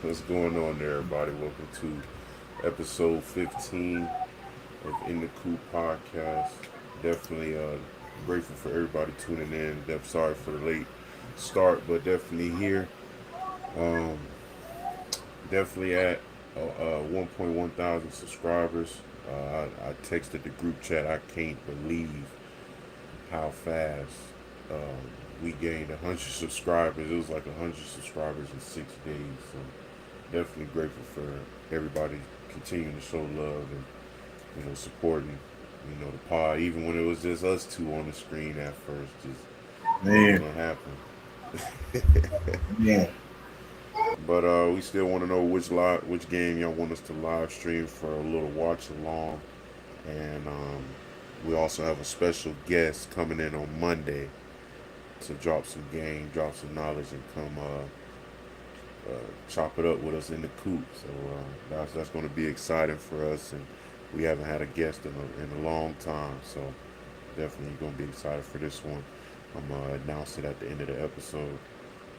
What's going on there, everybody? Welcome to episode 15 of In The Coop Podcast. Definitely grateful for everybody tuning in. Sorry for the late start, but definitely here. Um, definitely at 1.1 thousand subscribers. I texted the group chat. I can't believe how fast we gained 100 subscribers. It was like 100 subscribers in 6 days. So definitely grateful for everybody continuing to show love and supporting the pod, even when it was just us two on the screen at first, just making Man, it happen. yeah. But we still want to know which game y'all want us to live stream for a little watch along, and we also have a special guest coming in on Monday to drop some game, drop some knowledge, and come chop it up with us in the coop. So that's going to be exciting for us, and we haven't had a guest in a long time. So definitely going to be excited for this one. I'm gonna announce it at the end of the episode.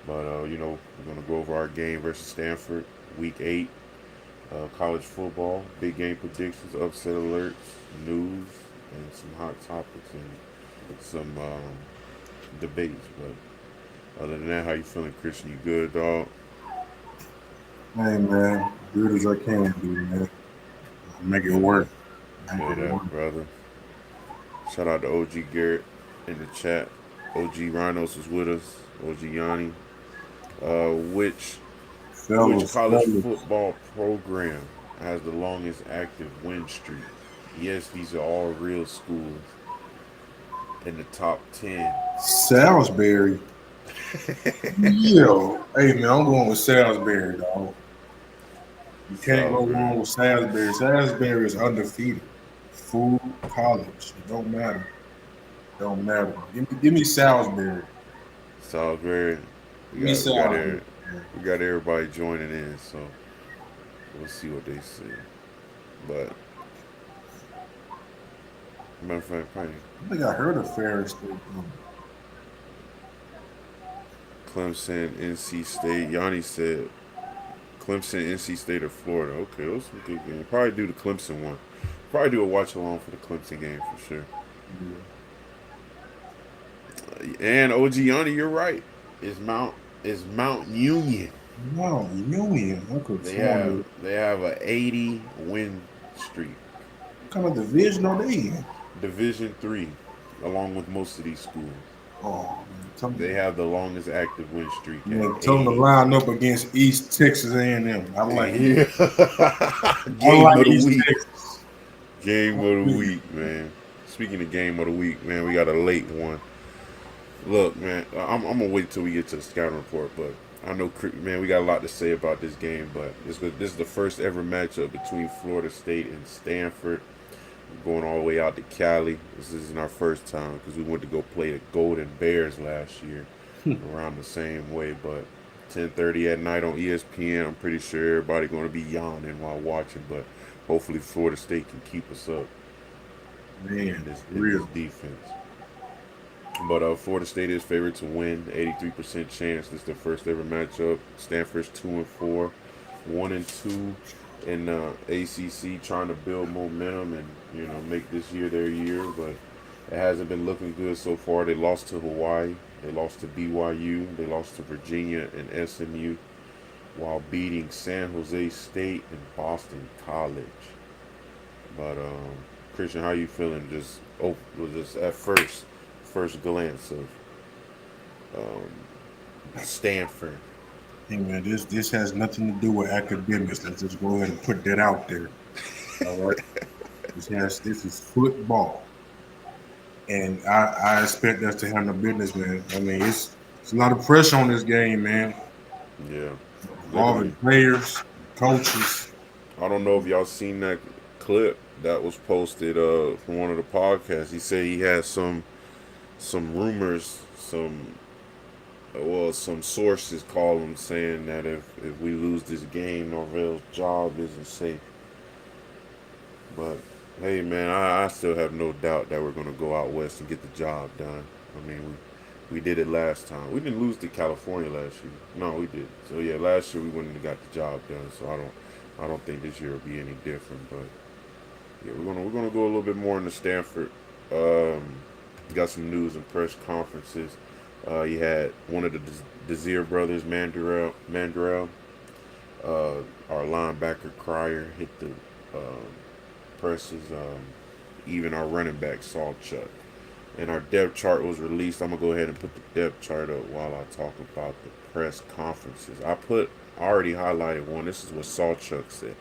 But we're going to go over our game versus Stanford, Week 8, college football, big game predictions, upset alerts, news, and some hot topics and some debates. But other than that, how you feeling, Christian? You good, dog? Hey, man. Good as I can be, man. Make it Hear that? work. Make Hear it work. that, brother. Shout out to OG Garrett in the chat. OG Rhinos was with us. OG Yanni. Which Fellas, college fellas. football program has the longest active win streak? Yes, these are all real schools in the top 10. Salisbury. Yo. Hey, man, I'm going with Salisbury, dog. You can't go Salisbury. wrong with Salisbury. Salisbury is undefeated. Full college. It don't matter. Don't matter. Give me Salisbury. Salisbury. We Give me got we got Salisbury. there. We got everybody joining in, so we'll see what they say. But matter of fact, probably I think I heard of Ferris State. Clemson, NC State. Yanni said Clemson, NC State, or Florida. Okay, those some good games. Probably do the Clemson one. Probably do a watch along for the Clemson game for sure. Yeah. And OG Yanni, you're right. Is Mount Union. No, Union. I could have They sworn have it. they have a 80 win streak. What kind of division are they in? Division 3, along with most of these schools. Oh, man. They have the longest active win streak at Tell them to 80. line up against East Texas A&M. I like it. Yeah. I Game like of the East week. Texas. Game I'm of the with you. week, man. Speaking of game of the week, man, we got a late one. Look, man, I'm gonna wait till we get to the scouting report, but I know, man, we got a lot to say about this game. But this is the first ever matchup between Florida State and Stanford. Going all the way out to Cali. This isn't our first time because we went to go play the Golden Bears last year around the same way. But 10:30 at night on ESPN. I'm pretty sure everybody going to be yawning while watching, but hopefully Florida State can keep us up Man, in this real. defense. But Florida State is favored to win, 83% chance. This is their first ever matchup. Stanford's 2-4, 1-2 in ACC, trying to build momentum and make this year their year. But it hasn't been looking good so far. They lost to Hawaii, they lost to BYU, they lost to Virginia and SMU, while beating San Jose State and Boston College. But Christian, how you feeling? Just at first glance of um, Stanford. Hey, man, this has nothing to do with academics. Let's just go ahead and put that out there. All right. This is football. And I expect us to handle business, man. I mean, it's a lot of pressure on this game, man. Yeah, Involving literally. players, coaches. I don't know if y'all seen that clip that was posted from one of the podcasts. He said he had some rumors, some sources call him saying that if we lose this game, Norvell's job isn't safe. But hey, man, I still have no doubt that we're gonna go out west and get the job done. I mean, We did it last time. We didn't lose to California last year. No, we did. So yeah, last year we wouldn't have got the job done. So I don't think this year will be any different. But yeah, we're gonna go a little bit more into Stanford. Um, got some news and press conferences. You had one of the Desir brothers, Mandrell, our linebacker Crier hit the presses. Even our running back Sawchuck. And our depth chart was released. I'm gonna go ahead and put the depth chart up while I talk about the press conferences. I already highlighted one. This is what Sawchuck said.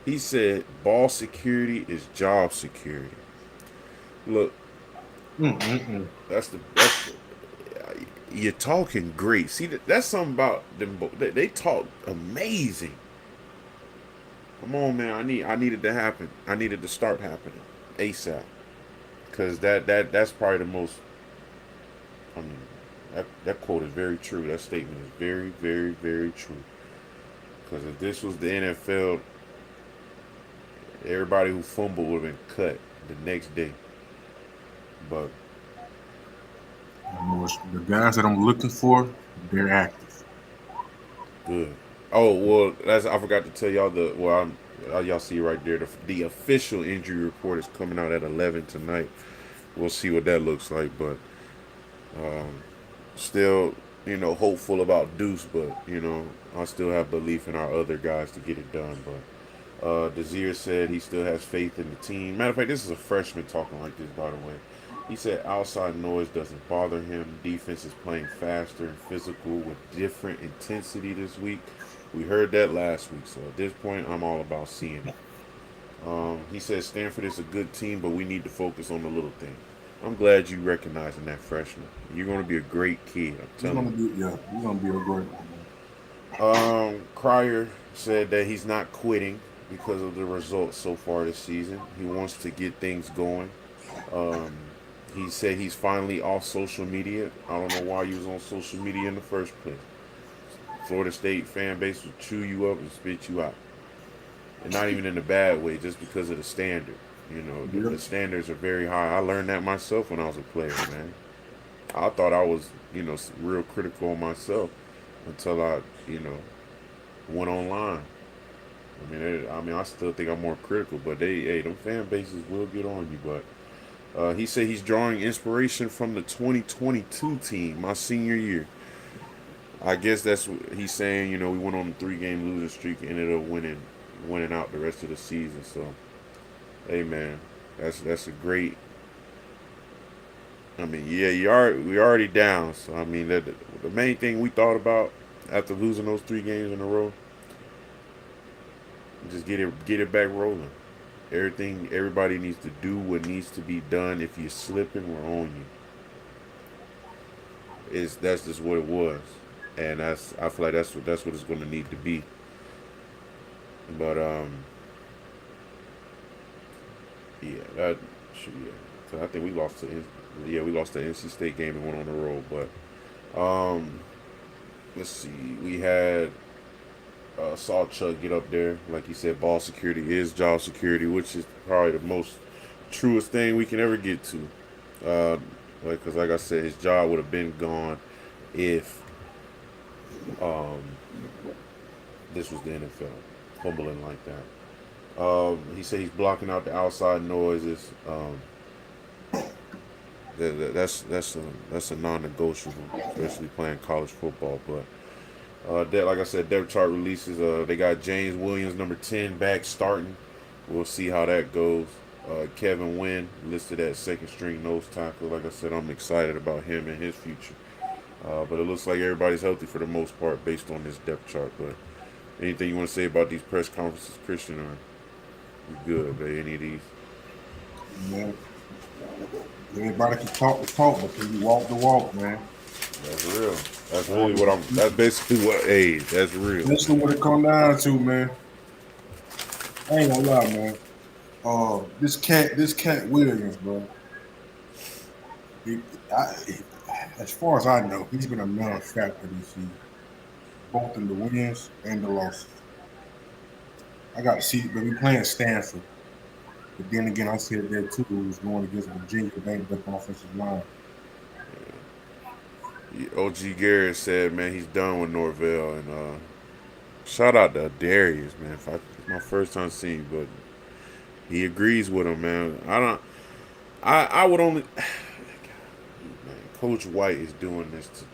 He said, "Ball security is job security." Look, Mm-mm-mm. that's the you're talking great. See, that's something about them. They talk amazing. Come on, man. I needed to happen. I needed to start happening ASAP. Because that's probably the most. I mean, that quote is very true. That statement is very, very, very true. Because if this was the NFL, everybody who fumbled would have been cut the next day. But The guys that I'm looking for, they're active. good. Oh well, that's I forgot to tell y'all the well. Y'all see right there. The official injury report is coming out at 11 tonight. We'll see what that looks like. But um, still, hopeful about Deuce. But I still have belief in our other guys to get it done. But Desir said he still has faith in the team. Matter of fact, this is a freshman talking like this, by the way. He said outside noise doesn't bother him. Defense is playing faster and physical with different intensity this week. We heard that last week, so at this point, I'm all about seeing it. He said Stanford is a good team, but we need to focus on the little things. I'm glad you recognizing that freshman. You're going to be a great kid, I'm He's telling gonna you. be, yeah, he's gonna be a great one. Crier said that he's not quitting because of the results so far this season. He wants to get things going. Um, he said he's finally off social media. I don't know why he was on social media in the first place. Florida State fan base will chew you up and spit you out, and not even in a bad way, just because of the standard. The Yep. standards are very high. I learned that myself when I was a player, man. I thought I was, real critical on myself until I, went online. I still think I'm more critical, but hey, them fan bases will get on you. But he said he's drawing inspiration from the 2022 team, my senior year. I guess that's what he's saying. We went on a 3-game losing streak and ended up winning out the rest of the season. So, hey, man, that's a great. I mean, yeah, we already down. So I mean, the main thing we thought about after losing those 3 games in a row, just get it back rolling. Everybody needs to do what needs to be done. If you're slipping, we're on you. That's just what it was, and I feel like that's what it's going to need to be. But yeah, that should yeah. So I think we lost the NC State game and went on the road. But let's see, we had saw Chuck get up there, like he said, ball security is job security, which is probably the most truest thing we can ever get to. Uh, because like I said, his job would have been gone if um, this was the NFL, fumbling like that. He said he's blocking out the outside noises. That's a non-negotiable, especially playing college football. But like I said, depth chart releases. They got James Williams, number 10, back starting. We'll see how that goes. Kevin Wynn listed at second string nose tackle. Like I said, I'm excited about him and his future. But it looks like everybody's healthy for the most part based on this depth chart. But anything you want to say about these press conferences, Christian, or you good, man? Any of these? Man, everybody can talk the talk, but can you walk the walk, man? That's real. That's Uh, really what I'm. That's basically what. Hey, that's real. That's what it come down to, man. I ain't gonna lie, man. This cat Williams, bro. He, as far as I know, he's been a non-factor this season, both in the wins and the losses. I got to see, but we playing Stanford. But then again, I said that too. It was going against Virginia, banged up offensive line. OG Garrett said, man, he's done with Norvell, and shout out to Darius, man. It's my first time seeing, but he agrees with him, man. I don't. I would only. Man, Coach White is doing this to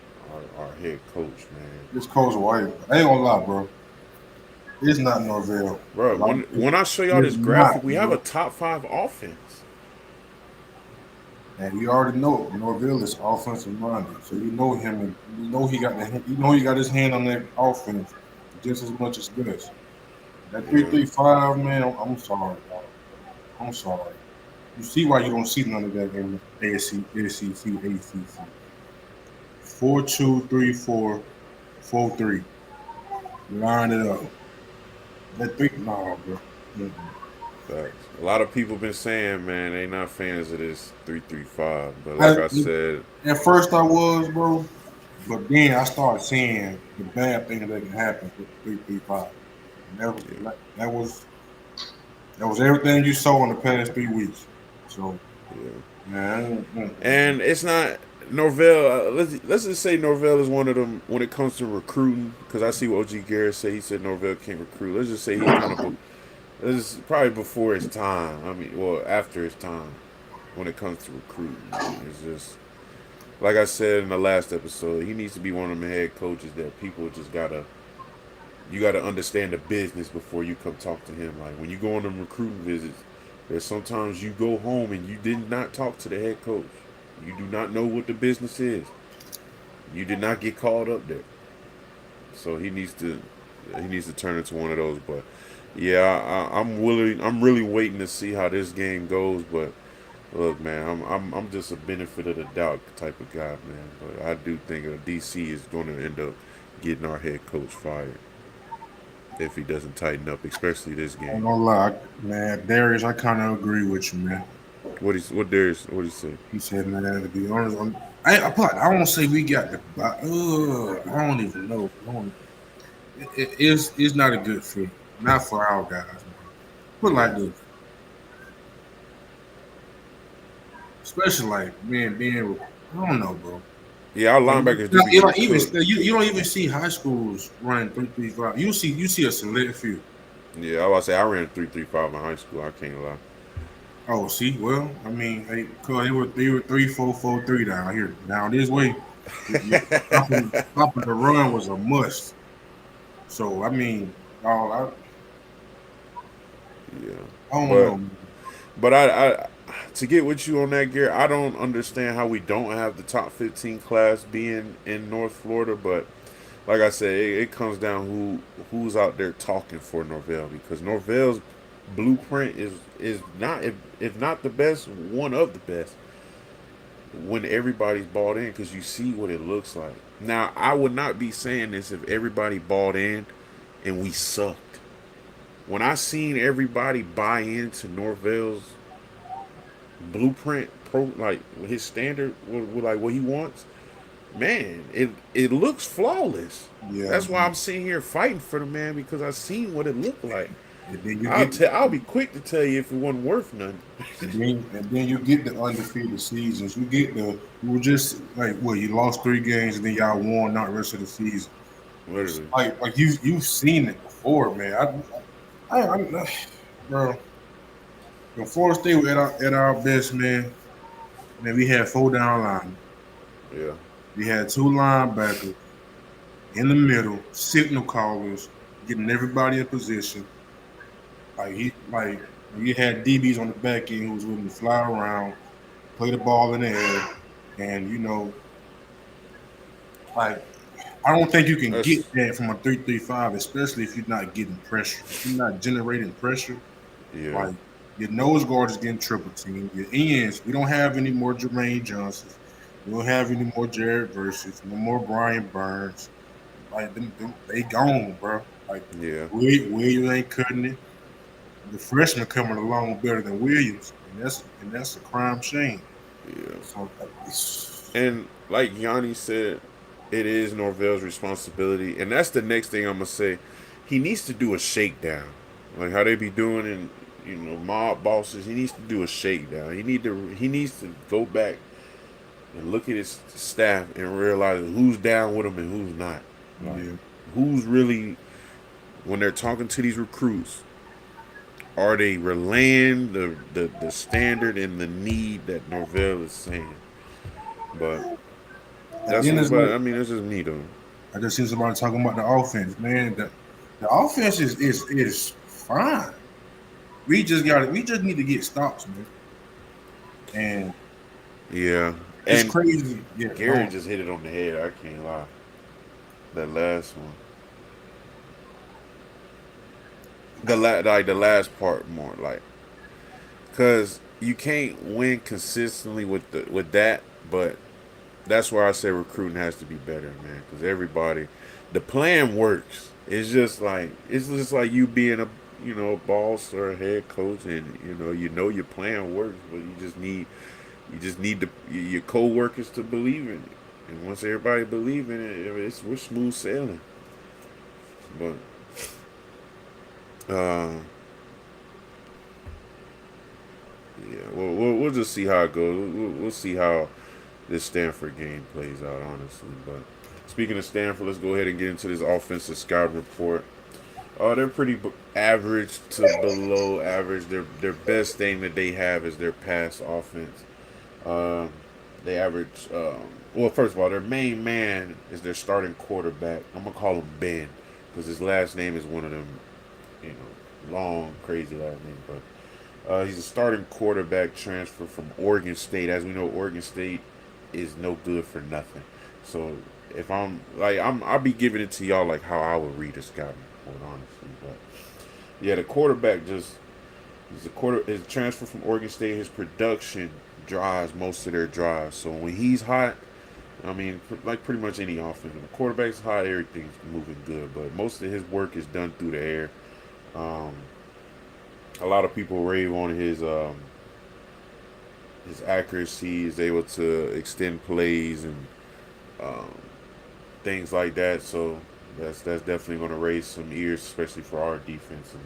our head coach, man. This Coach White, I ain't gonna lie, bro. It's not Norvell. Bro, Like, when I show y'all it's this graphic, not, we have a bro. top 5 offense. And you already know Norvell is offensive minded, so you know him, and he got his hand on that offense just as much as Gus. That three Yeah, three five man, I'm sorry, dog. I'm sorry. You see why you don't see none of that in the ACC, ACC. 4-2-3-4, 4-3. Line it up. That three, no, bro. Mm-mm. facts. A lot of people been saying, man, they not fans of this 3-3-5. But like I, I said, at first I was, bro, but then I started seeing the bad things that can happen with the 3-3-5. And yeah, that was everything you saw in the past 3 weeks. So, yeah. man, And it's not Norvell. Let's just say Norvell is one of them when it comes to recruiting. Because I see what OG Garrett said. He said Norvell can't recruit. Let's just say he's kind of this is probably before his time. I mean, well, after his time when it comes to recruiting. Man, it's just like I said in the last episode. He needs to be one of the head coaches that people just gotta. You gotta understand the business before you come talk to him. Like when you go on them recruiting visits, there's sometimes you go home and you did not talk to the head coach. You do not know what the business is. You did not get called up there. So he needs to turn into one of those. But yeah, I'm really waiting to see how this game goes. But look, man, I'm just a benefit of the doubt type of guy, man. But I do think DC is going to end up getting our head coach fired if he doesn't tighten up, especially this I ain't game. gonna lie, man. Darius, I kind of agree with you, man. What he say? He said, man, to be honest, I don't say we got the. I don't even know. It's not a good fit. Not for our guys, man. Put it Yeah, like this, especially like being. I don't know, bro. yeah, our Like, linebackers do be getting cooked. you don't even see high schools running 3-3-5. You see a select few. Yeah, I was say I ran 3-3-5 in high school. I can't lie. Oh, see, well, I mean, hey, cause they were 3-4-4-3 down here. Down this way, stopping the run was a must. So I mean, dawg, Yeah, I don't but know, man. but I to get with you on that, Gary, I don't understand how we don't have the top 15 class being in North Florida. But like I said, it comes down who's out there talking for Norvell because Norvell's blueprint is not if not the best, one of the best when everybody's bought in because you see what it looks like. Now I would not be saying this if everybody bought in and we sucked. When I seen everybody buy into Norvell's blueprint, like his standard, like what he wants, man, it looks flawless. Yeah, That's why I'm sitting here fighting for the man because I seen what it looked like. and then you get I'll be quick to tell you if it wasn't worth nothing. and then you get the undefeated seasons. You were just like what you lost 3 games and then y'all won not rest of the season. Literally, Like you've seen it before, man. I bro. When Florida State were at our best, man, we had 4 down line. yeah. We had 2 linebackers in the middle, signal callers, getting everybody in position. Like you had DBs on the back end who was willing to fly around, play the ball in the air, and like I don't think you can get That's that from a 3-3-5, especially if you're not getting pressure. If you're not generating pressure, yeah. like your nose guard is getting triple teamed. Your ends, we don't have any more Jermaine Johnsons. We don't have any more Jared Verses, no more Brian Burns. Like them they gone, bro. Like Yeah, Williams ain't cutting it. The freshman coming along better than Williams, and that's a crime shame. yeah. So And like Yanni said, it is Norvell's responsibility, and that's the next thing I'm gonna say. He needs to do a shakedown, like how they be doing in mob bosses. He needs to do a shakedown. He needs to go back and look at his staff and realize who's down with him and who's not. Like, Yeah. who's really, when they're talking to these recruits, are they relaying the standard and the need that Norvell is saying? But And that's then what. it's But like I mean, that's just me though. I just seen somebody talking about the offense, man. The offense is fine. We just need to get stops, man. And Yeah, it's and crazy. Yeah, Gary no, just hit it on the head. I can't lie. That last one, like the last part more like, cause you can't win consistently with that. But that's why I say recruiting has to be better, man. Cause everybody, the plan works. It's just like you being a a boss or a head coach, and your plan works, but you just need your co-workers to believe in it. And once everybody believe in it, we're smooth sailing. But uh, yeah, we'll just see how it goes. We'll see how this Stanford game plays out, honestly. But speaking of Stanford, let's go ahead and get into this offensive scout report. They're pretty average to below average. Their best thing that they have is their pass offense. Um, they average. Well, first of all, their main man is their starting quarterback. I'm gonna call him Ben because his last name is one of them, long, crazy last name. But he's a starting quarterback transfer from Oregon State. As we know, Oregon State is no good for nothing. So if I'll be giving it to y'all like how I would read a scouting report, honestly. But yeah, the quarterback his transfer from Oregon State. His production drives most of their drives. So when he's hot, I mean, like pretty much any offense, when the quarterback's hot, everything's moving good. But most of his work is done through the air. Um, a lot of people rave on his accuracy. Is able to extend plays and um, things like that. So that's definitely going to raise some ears, especially for our defense and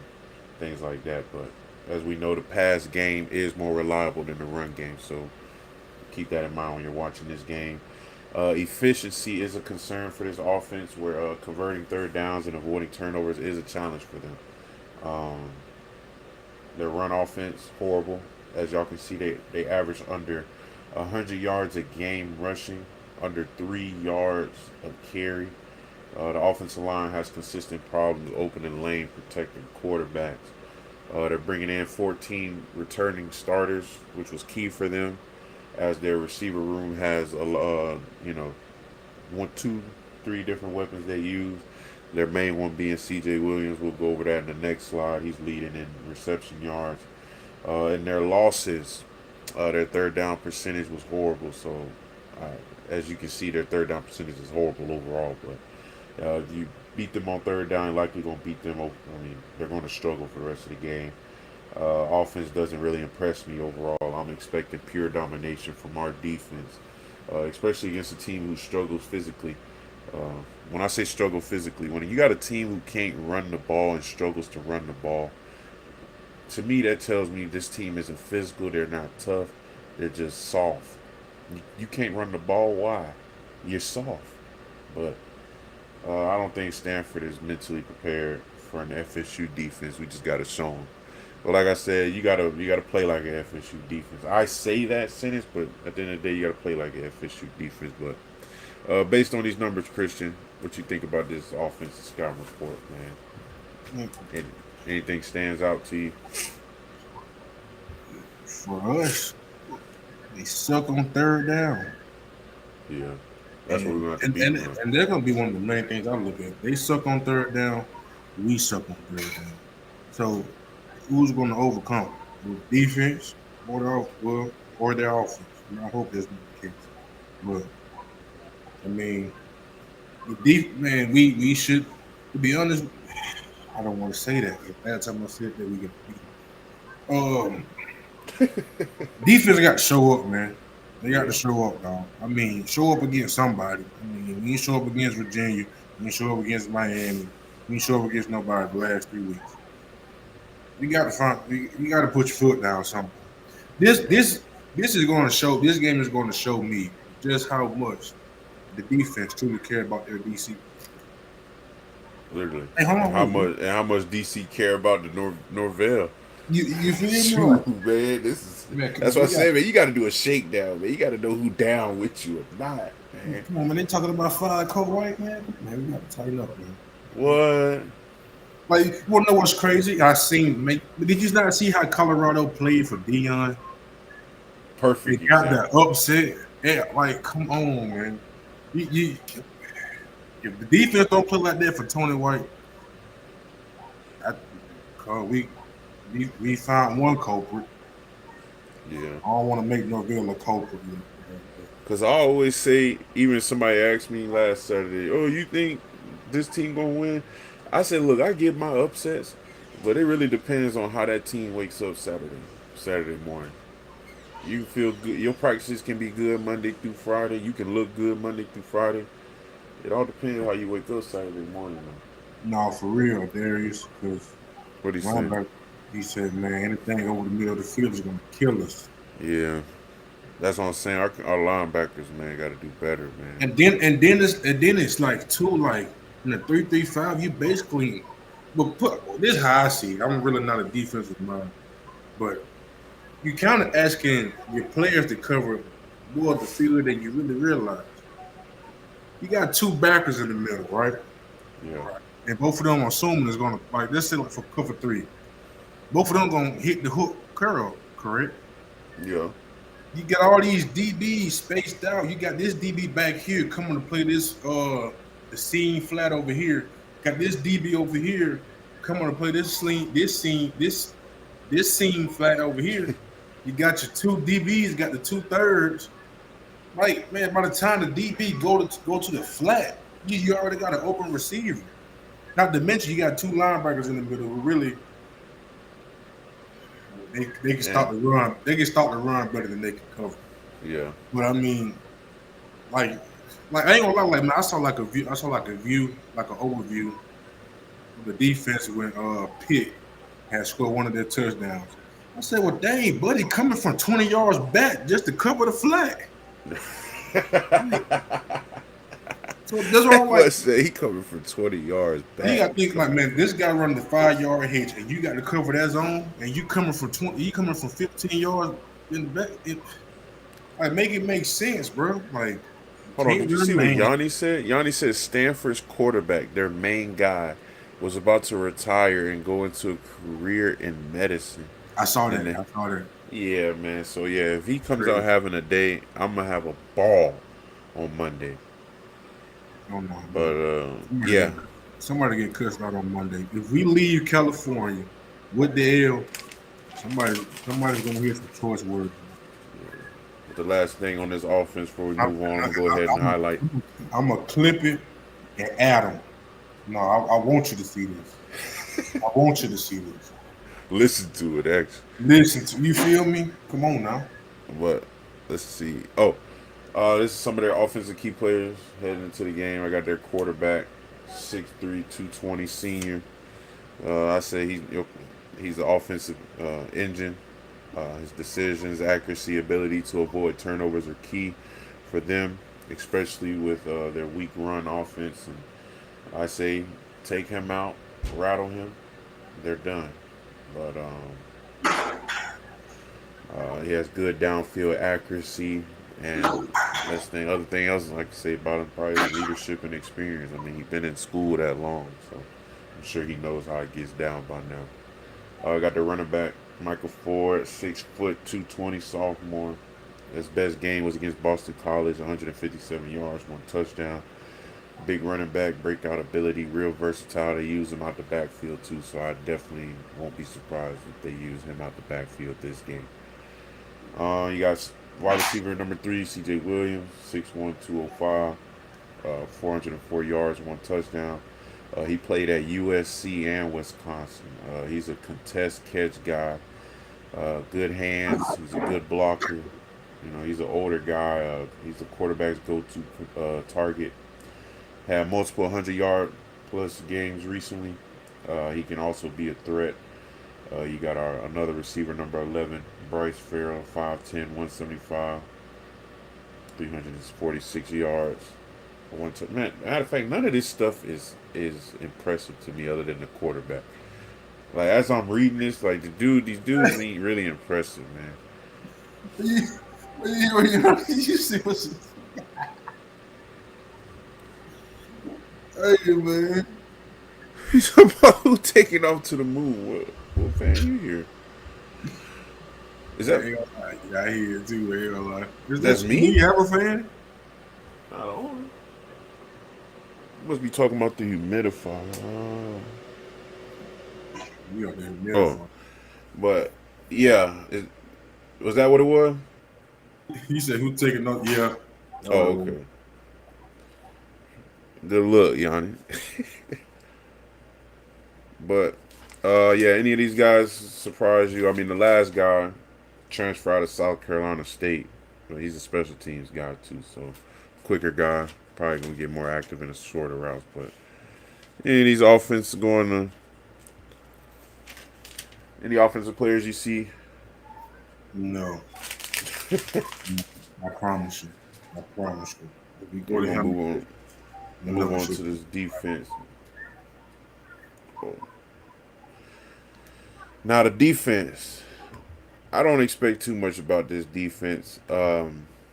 things like that. But as we know, the pass game is more reliable than the run game. So keep that in mind when you're watching this game. Efficiency is a concern for this offense, where converting third downs and avoiding turnovers is a challenge for them. Um, their run offense horrible, as y'all can see. They average under 100 yards a game rushing, under 3 yards of carry. The offensive line has consistent problems opening lane, protecting quarterbacks. They're bringing in 14 returning starters, which was key for them, as their receiver room has one, two, three different weapons they use. Their main one being C.J. Williams. We'll go over that in the next slide. He's leading in reception yards. In their losses, their third down percentage was horrible. So, uh, as you can see, their third down percentage is horrible overall. But if you beat them on third down, you're likely going to beat them. I mean, they're going to struggle for the rest of the game. Offense doesn't really impress me overall. I'm expecting pure domination from our defense, especially against a team who struggles physically. When I say struggle physically, when you got a team who can't run the ball and struggles to run the ball, to me that tells me this team isn't physical. They're not tough. They're just soft. You can't run the ball. Why? You're soft. But I don't think Stanford is mentally prepared for an FSU defense. We just got to show them. But like I said, you gotta play like an FSU defense. I say that sentence, but at the end of the day, you gotta play like an FSU defense. But based on these numbers, Christian, what you think about this offensive scout report, man? And anything stands out to you? for us, they suck on third down. Yeah, that's what we're And gonna have to and, beat and, them on. and they're gonna be one of the main things I look at. They suck on third down, we suck on third down. So who's gonna overcome? The defense or their offense? And I hope that's not the case. But I mean, man, we should, to be honest, I don't want to say that. If last time I said that, we get beat. Defense got to show up, man. They got to Yeah, show up, dog. I mean, show up against somebody. I mean, we ain't show up against Virginia. We ain't show up against Miami. We ain't show up against nobody the last 3 weeks. You got to find. You got to put your foot down somewhere. This this this is going to show. This game is going to show me. just how much the defense truly care about their DC. Literally. Hey, hold And on, how wait. much DC care about the Norvell. You feel me? Shoot, Like, man, man, that's what I we got said, man. You got to do a shakedown, man. You got to know who down with you or not, man. come on, man. They talking about five cold white, man. Man, we got to tighten up, man. What? Like, you wanna know what's crazy? I seen. Did you not see how Colorado played for Dion? They Perfect got that example. upset. Yeah, like, come on, man. If the defense don't play like that for Tony White, I, we found one culprit. Yeah. I don't want to make Norville a culprit. You know, Because I always say, even if somebody asked me last Saturday, oh, you think this team going to win? I said, look, I get my upsets, but it really depends on how that team wakes up Saturday morning. You feel good. Your practices can be good Monday through Friday. You can look good Monday through Friday. It all depends how you wake up Saturday morning. Man. no, for real, Darius, because What he say? linebacker, he said, man, anything over the middle of the field is going to kill us. Yeah, that's what I'm saying. Our linebackers, man, got to do better, man. And then it's like two, like in the 3-3-5, you basically, but this is how I see it. I'm really not a defensive mind, but you kind of asking your players to cover more of the field than you really realize. You got two backers in the middle, right? Yeah, And both of them, I'm assuming, is going to, like, let's say like for cover three. Both of them going to hit the hook curl, correct? yeah, You got all these DBs spaced out. You got this DB back here coming to play the seam flat over here. Got this DB over here coming to play this seam flat over here. You got your two DBs, got the 2/3. Like, man, by the time the DB go to the flat, you already got an open receiver. Not to mention you got two linebackers in the middle who really they can stop and the run. They can stop the run better than they can cover. yeah, But I mean, like I ain't gonna lie, like, man, I saw like a view, like an overview of the defense when Pitt had scored one of their touchdowns. I said, well, dang, buddy, coming from 20 yards back just to cover the flag. So that's what I'm like. Let's say he coming from 20 yards You back. got to think like, man, this guy running the 5-yard hitch, and you got to cover that zone, and you coming from 20, you coming from 15 yards in the back. Like, make it make sense, bro. Like, you Hold on, can't did you run see what man. Yanni said? Yanni said Stanford's quarterback, their main guy, was about to retire and go into a career in medicine. I saw And that. then, I saw that. yeah, man. So yeah, if he comes out Crazy. having a day, I'm gonna have a ball on Monday. Oh no, But man. Somebody yeah, get somebody get cussed out on Monday. If we leave California with the L, somebody's gonna hear some choice words. but the last thing on this offense before we I, move on, I'm gonna go ahead and highlight. I'm gonna clip it and add them. No, I want you to see this. I want you to see this. Listen to it, actually. Listen to you. Feel me? Come on now. But let's see. Oh, this is some of their offensive key players heading into the game. I got their quarterback, 6'3", 220 senior. I say he's an offensive engine. His decisions, accuracy, ability to avoid turnovers are key for them, especially with their weak run offense. And I say take him out, rattle him, they're done. But he has good downfield accuracy, and other thing else I like to say about him probably is leadership and experience. I mean, he's been in school that long, so I'm sure he knows how it gets down by now. I got the running back Michael Ford, 6', 220 sophomore. His best game was against Boston College, 157 yards, 1 touchdown. Big running back, breakout ability, real versatile. They use him out the backfield too, so I definitely won't be surprised if they use him out the backfield this game. You got wide receiver number 3, C.J. Williams, 6'1", 205, 404 yards, 1 touchdown. He played at USC and Wisconsin. He's a contest catch guy. Good hands. He's a good blocker. You know, he's an older guy. He's the quarterback's go-to target. Had multiple 100-yard plus games recently. He can also be a threat. You got another receiver, number 11, Bryce Farrell, 5'10", 175, 346 yards. One time, man. Matter of fact, none of this stuff is impressive to me other than the quarterback. Like as I'm reading this, like these dudes ain't really impressive, man. you, you see what's hey man. He's about who taking off to the moon. What fan you here? Is that Hey, I hear it too. Hey, like, is that's that do me? you have a fan? I don't know. Must be talking about the humidifier. We are the Oh, metaphor. but yeah, was that what it was? He said, "Who taking no?" Yeah. Oh, Uh, okay. Good look, Yanni. But yeah, any of these guys surprise you? I mean, the last guy transferred out of South Carolina State, but he's a special teams guy too, so quicker guy, probably gonna get more active in the shorter routes. But any of these offense going to any offensive players you see? no, I promise you. I promise you. If we go We're to gonna him, move never on should. to this defense. Oh. Now the defense. I don't expect too much about this defense.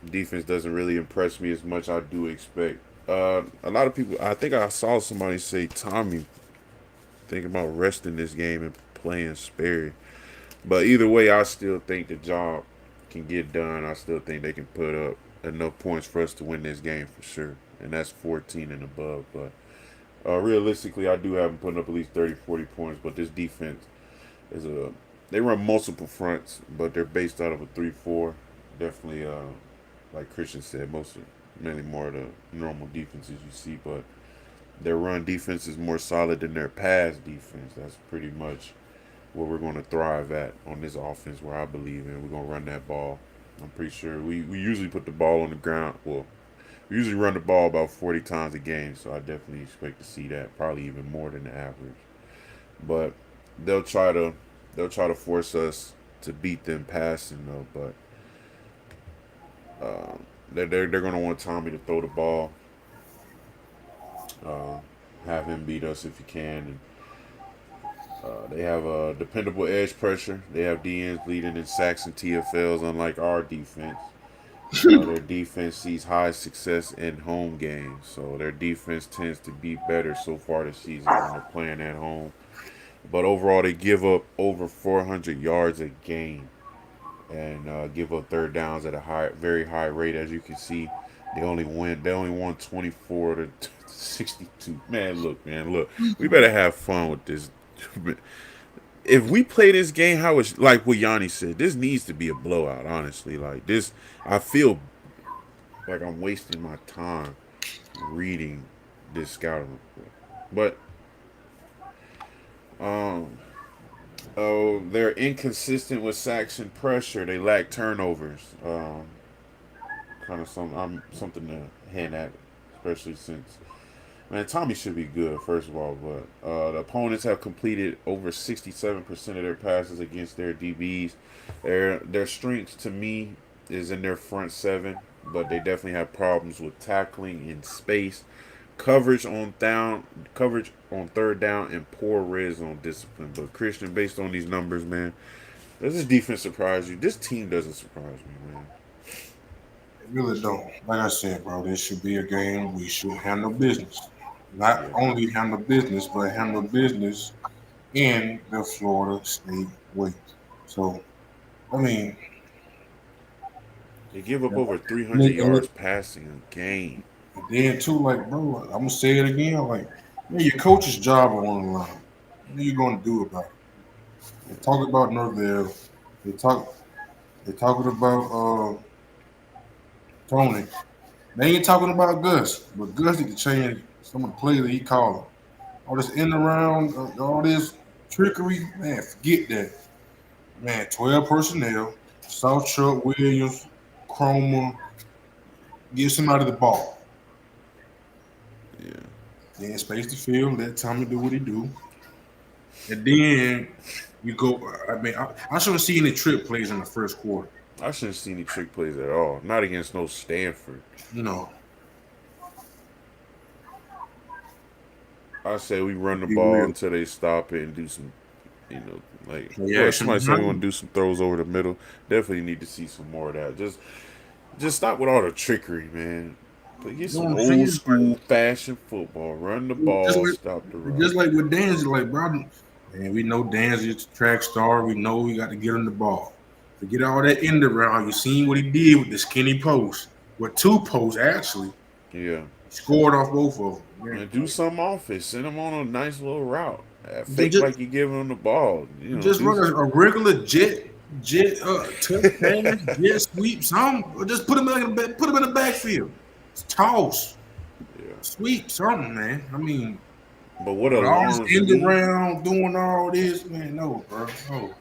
Defense doesn't really impress me as much. I do expect. A lot of people. I think I saw somebody say Tommy thinking about resting this game and playing Sperry. But either way, I still think the job can get done. I still think they can put up enough points for us to win this game for sure. And that's 14 and above. But realistically, I do have them putting up at least 30, 40 points. But this defense is a they run multiple fronts, but they're based out of a 3-4. Definitely, like Christian said, mainly more of the normal defenses you see, but their run defense is more solid than their pass defense. That's pretty much what we're going to thrive at on this offense, where I believe in. We're going to run that ball. I'm pretty sure we usually put the ball on the ground. Well, we usually run the ball about 40 times a game, so I definitely expect to see that, probably even more than the average. But they'll try to force us to beat them passing though. But they're gonna want Tommy to throw the ball, uh, have him beat us if he can. And they have a dependable edge pressure. They have DNs leading in sacks and TFLs, unlike our defense. Their defense sees high success in home games, so their defense tends to be better so far this season when they're playing at home. But overall, they give up over 400 yards a game and give up third downs at a very high rate. As you can see, they only won 24 to 62. Man, look. We better have fun with this. If we play this game, how it's like what Yanni said, this needs to be a blowout. Honestly, like this, I feel like I'm wasting my time reading this scouting report. But um, oh, they're inconsistent with sacks and pressure. They lack turnovers. Kind of something to hint at, especially since man Tommy should be good first of all, but the opponents have completed over 67% of their passes against their DBs. Their strengths to me is in their front seven, but they definitely have problems with tackling in space, coverage on third down, and poor red zone discipline. But Christian, based on these numbers, man, does this defense surprise you? This team doesn't surprise me, man. It really don't. Like I said, bro, this should be a game we should handle business. Not Yeah. only handle business, but handle business in the Florida State way. So, I mean, They give up over 300 and yards passing a game. then too, like, bro, I'm gonna say it again, like, man, your coach's job on the line. What are you gonna do about it? They talk about Norvell. They talk. They talking about Tony. They ain't talking about Gus, but Gus need to change some of the plays that he calling. All this in around, all this trickery, man, forget that. Man, 12 personnel, South Chuck Williams, Cromer, get somebody the ball. Yeah. Then space the field, let Tommy do what he do. And then you go, I mean, I should have seen the trip plays in the first quarter. I shouldn't see any trick plays at all. Not against no Stanford. You know, I say we run the be ball real. until they stop it and do some, like Play what action somebody said we behind want you. to do some throws over the middle. Definitely need to see some more of that. Just stop with all the trickery, man. But get You know some what I'm old saying? school fashion football. Run the Just ball, like stop the run. just like with Dan's, like bro, man, we know Dan's is a track star. We know we got to get him the ball. Forget all that end around. You seen what he did with the skinny post, with two posts actually. Yeah. He scored off both of them. Man, And do something off it. Send them on a nice little route. like, Fake like you giving them the ball. just Do run a regular jet touch pass, jet sweep, something. Or just put him in the backfield. Toss, yeah. sweep, something, man. I mean, But what but all this alarms end me around doing all this, man, no, bro, no.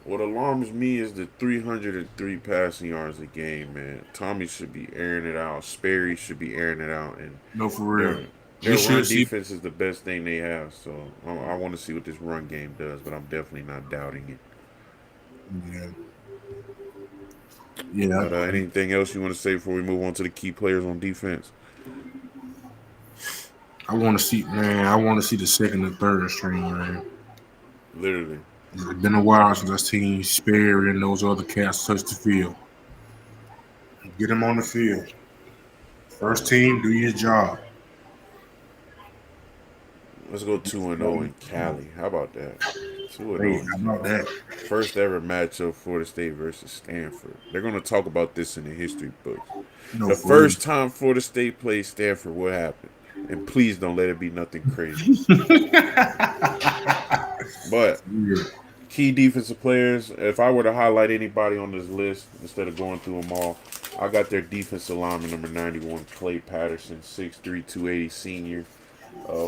What alarms me is the 303 passing yards a game, man. Tommy should be airing it out. Sperry should be airing it out, and No, for real. their We their should run see. defense is the best thing they have. So I want to see what this run game does, but I'm definitely not doubting it. Yeah, yeah. But anything else you want to say before we move on to the key players on defense? I want to see, man. I want to see the second and third string, man. Literally, It's been a while since I seen Sperry and those other cats touch the field. Get them on the field. First team, do your job. let's go 2-0 in Cali. How about that? 2-0 Hey, in how Cali. about that? First ever matchup, Florida State versus Stanford. They're going to talk about this in the history books. No, The for real. first time Florida State played Stanford, what happened? And please don't let it be nothing crazy. But Yeah. key defensive players, if I were to highlight anybody on this list instead of going through them all, I got their defensive lineman number 91, Clay Patterson, 6'3", 280 senior,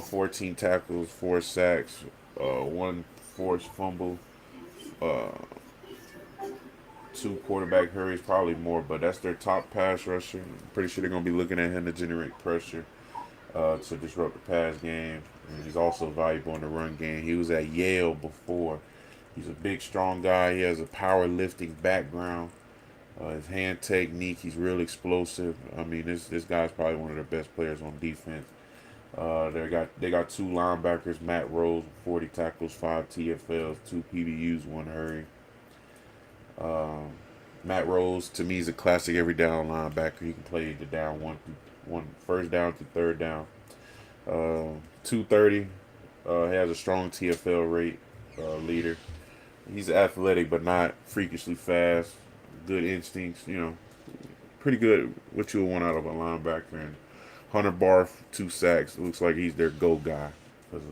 14 tackles, 4 sacks, one forced fumble, uh, 2 quarterback hurries, probably more, but that's their top pass rusher. I'm pretty sure they're going to be looking at him to generate pressure to disrupt the pass game. And he's also valuable in the run game. He was at Yale before. He's a big, strong guy. He has a powerlifting background. His hand technique, he's real explosive. I mean, this guy's probably one of the best players on defense. They got 2 linebackers, Matt Rose, 40 tackles, 5 TFLs, 2 PBUs, 1 hurry. Um, Matt Rose to me is a classic every down linebacker. He can play the down one first down to third down. 230. He has a strong TFL rate. Leader. He's athletic but not freakishly fast. Good instincts. Pretty good. What you would want out of a linebacker. And Hunter Barth, 2 sacks. It looks like he's their go guy because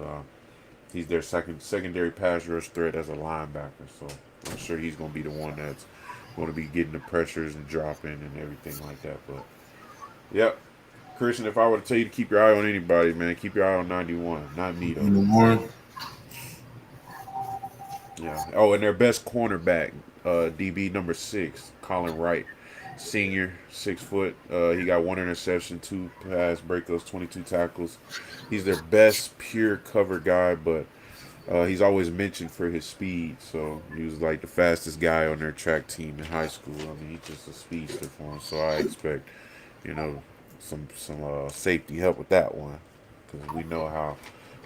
he's their secondary pass rush threat as a linebacker. So I'm sure he's going to be the one that's going to be getting the pressures and dropping and everything like that. But yep, Christian, if I were to tell you to keep your eye on anybody, man, keep your eye on 91, not me though. Number one, Yeah. Oh, and their best cornerback, DB number 6, Colin Wright, senior, 6 foot. He got 1 interception, 2 pass breakups, 22 tackles. He's their best pure cover guy, but he's always mentioned for his speed. So he was like the fastest guy on their track team in high school. I mean, he's just a speedster for him. So I expect, you know, some safety help with that one because we know how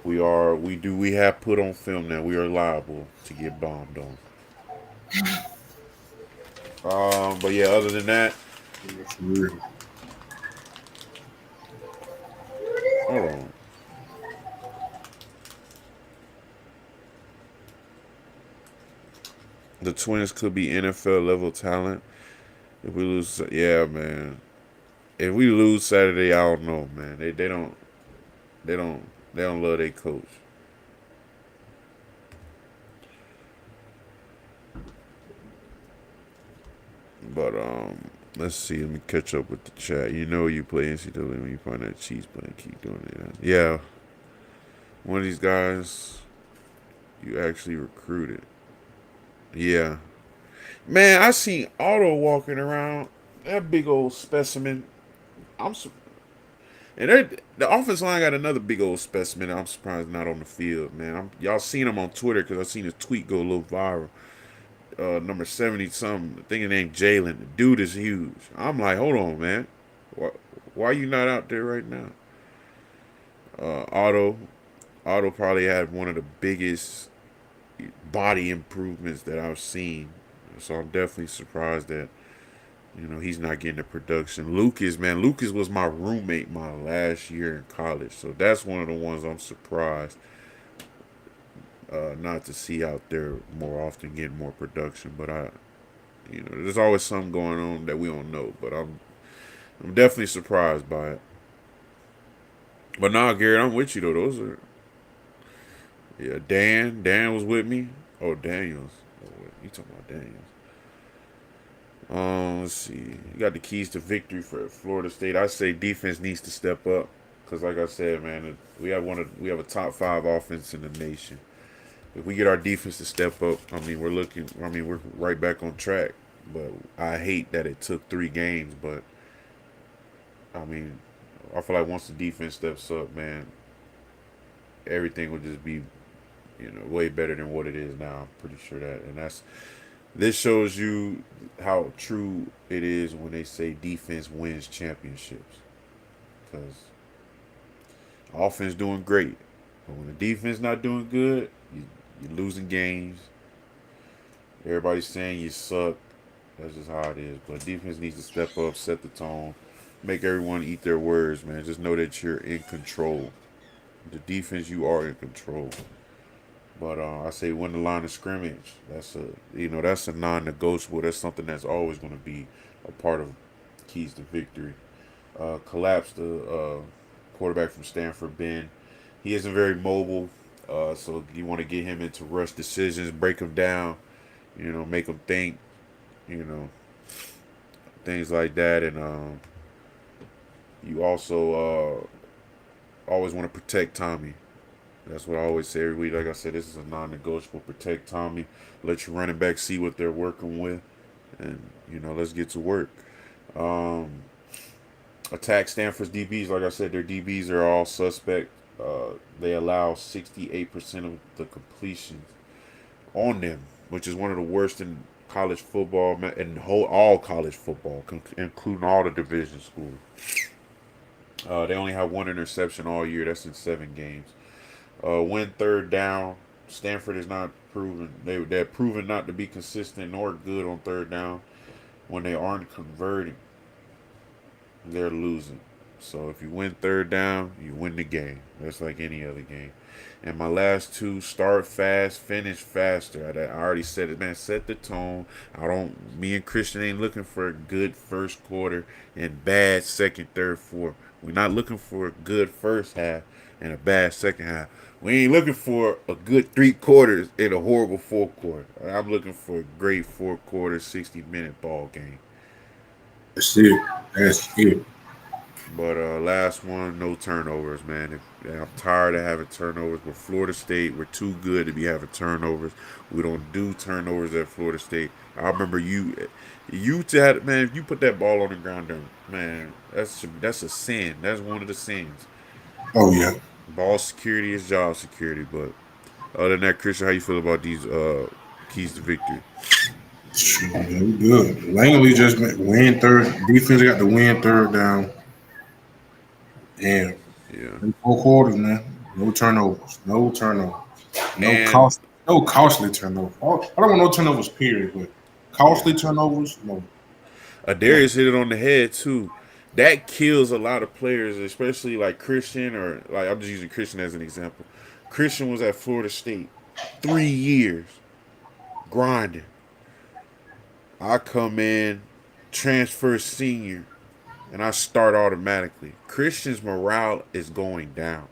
we have put on film that we are liable to get bombed on. But yeah, other than that, for real. hold on. The Twins could be NFL level talent. If we lose, yeah, man. If we lose Saturday, I don't know, man. They don't they don't love their coach. But let's see. Let me catch up with the chat. You know you play NCAA when you find that cheese playing. Keep doing it. Yeah, one of these guys you actually recruited. Yeah, man. I seen Otto walking around. That big old specimen. I'm su- and the offense line got another big old specimen. I'm surprised not on the field, man. Y'all seen him on Twitter because I seen his tweet go a little viral. number 70 something. I think his name Jalen. The dude is huge. I'm like, hold on, man. Why are you not out there right now? Otto. Otto probably had one of the biggest body improvements that I've seen. So I'm definitely surprised that he's not getting the production. Lucas, man, Lucas was my roommate my last year in college, so that's one of the ones I'm surprised not to see out there more often, getting more production. But there's always something going on that we don't know. But I'm definitely surprised by it. But nah, Garrett, I'm with you though. Those are Dan was with me. Oh, Daniels. Oh, wait, you talking about Daniels? Let's see. You got the keys to victory for Florida State. I say defense needs to step up because, like I said, man, we have a top 5 offense in the nation. If we get our defense to step up, we're right back on track. But I hate that it took 3 games. But I mean, I feel like once the defense steps up, man, everything will just be, way better than what it is now. I'm pretty sure that, and this shows you how true it is when they say defense wins championships. Because offense doing great, but when the defense not doing good, you're losing games. Everybody's saying you suck. That's just how it is. But defense needs to step up, set the tone, make everyone eat their words, man. Just know that you're in control. The defense, you are in control. But I say win the line of scrimmage. That's a non-negotiable. That's something that's always going to be a part of keys to victory. Collapse the quarterback from Stanford, Ben. He isn't very mobile, so you want to get him into rush decisions, break him down, make him think, you know, things like that. And you also always want to protect Tommy. That's what I always say every week. Like I said, this is a non-negotiable. Protect Tommy. Let your running back see what they're working with, and let's get to work. Attack Stanford's DBs. Like I said, their DBs are all suspect. They allow 68% of the completions on them, which is one of the worst in college football and all college football, including all the division schools. They only have 1 interception all year. That's in 7 games. When third down, Stanford is not proven. They're proven not to be consistent nor good on third down. When they aren't converting, they're losing. So if you win third down, you win the game. That's like any other game. And my last 2: start fast, finish faster. I already said it, man. Set the tone. Me and Christian ain't looking for a good first quarter and bad second, third, fourth. We're not looking for a good first half and a bad second half. We ain't looking for a good 3 quarters and a horrible 4th quarter. I'm looking for a great 4th quarter, 60-minute ball game. That's it. That's it. But last one, no turnovers, man. I'm tired of having turnovers. But Florida State, we're too good to be having turnovers. We don't do turnovers at Florida State. I remember man. If you put that ball on the ground, man, that's a sin. That's one of the sins. Oh yeah. Ball security is job security. But other than that, Christian, how you feel about these keys to victory? We good. Langley just win third. Defense got the win third down. And Yeah. 4 quarters, man. No turnovers. No turnovers. And No costly turnovers. I don't want no turnovers, period. But yeah, costly turnovers, no. No. Darius hit it on the head too. That kills a lot of players, especially like Christian, or like I'm just using Christian as an example. Christian was at Florida State 3 years grinding. I come in, transfer senior, and I start automatically. Christian's morale is going down.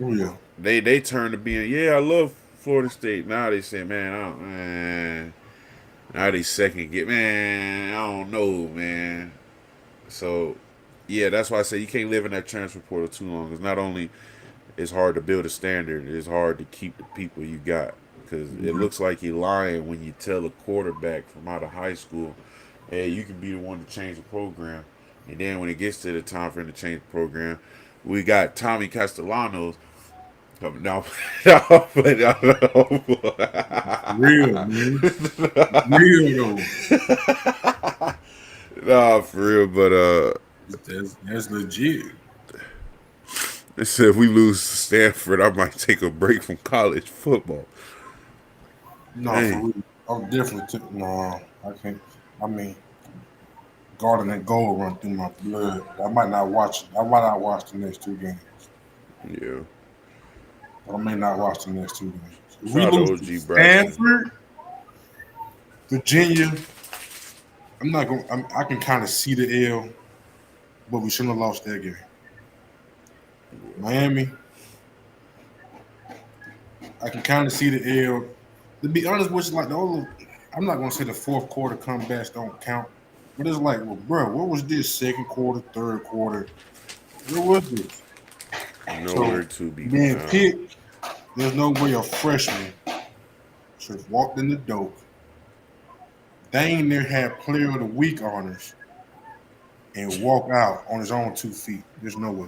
Oh yeah. They turn to being, yeah, I love Florida State. Now they say, man. Now they second get, man, I don't know, man. So, yeah, that's why I say you can't live in that transfer portal too long. Because not only it's hard to build a standard, it's hard to keep the people you got. Because it Mhm. looks like you're lying when you tell a quarterback from out of high school, hey, you can be the one to change the program. And then when it gets to the time for him to change the program, we got Tommy Castellanos No, no, no. Real, man. Real though. Nah, for real. But That's legit. they said if we lose to Stanford, I might take a break from college football. No, for Dang. real. I'm definitely no, I can't. I mean, Garden and Gold run through my blood. I might not watch it. I might not watch the next two games. Yeah. I may not watch the next two games. If we Shout out to lose to OG Braxton. Stanford, Virginia, I'm not going. I can kind of see the L, but we shouldn't have lost that game. Miami, I can kind of see the L. To be honest with you, like the only, I'm not going to say the fourth quarter comebacks don't count, but it's like, well, bro, what was this second quarter, third quarter? What was this? Nowhere So to be being found. picked, there's no way a freshman should have walked in the door. Dang near had player of the week honors and walk out on his own 2 feet. There's no way.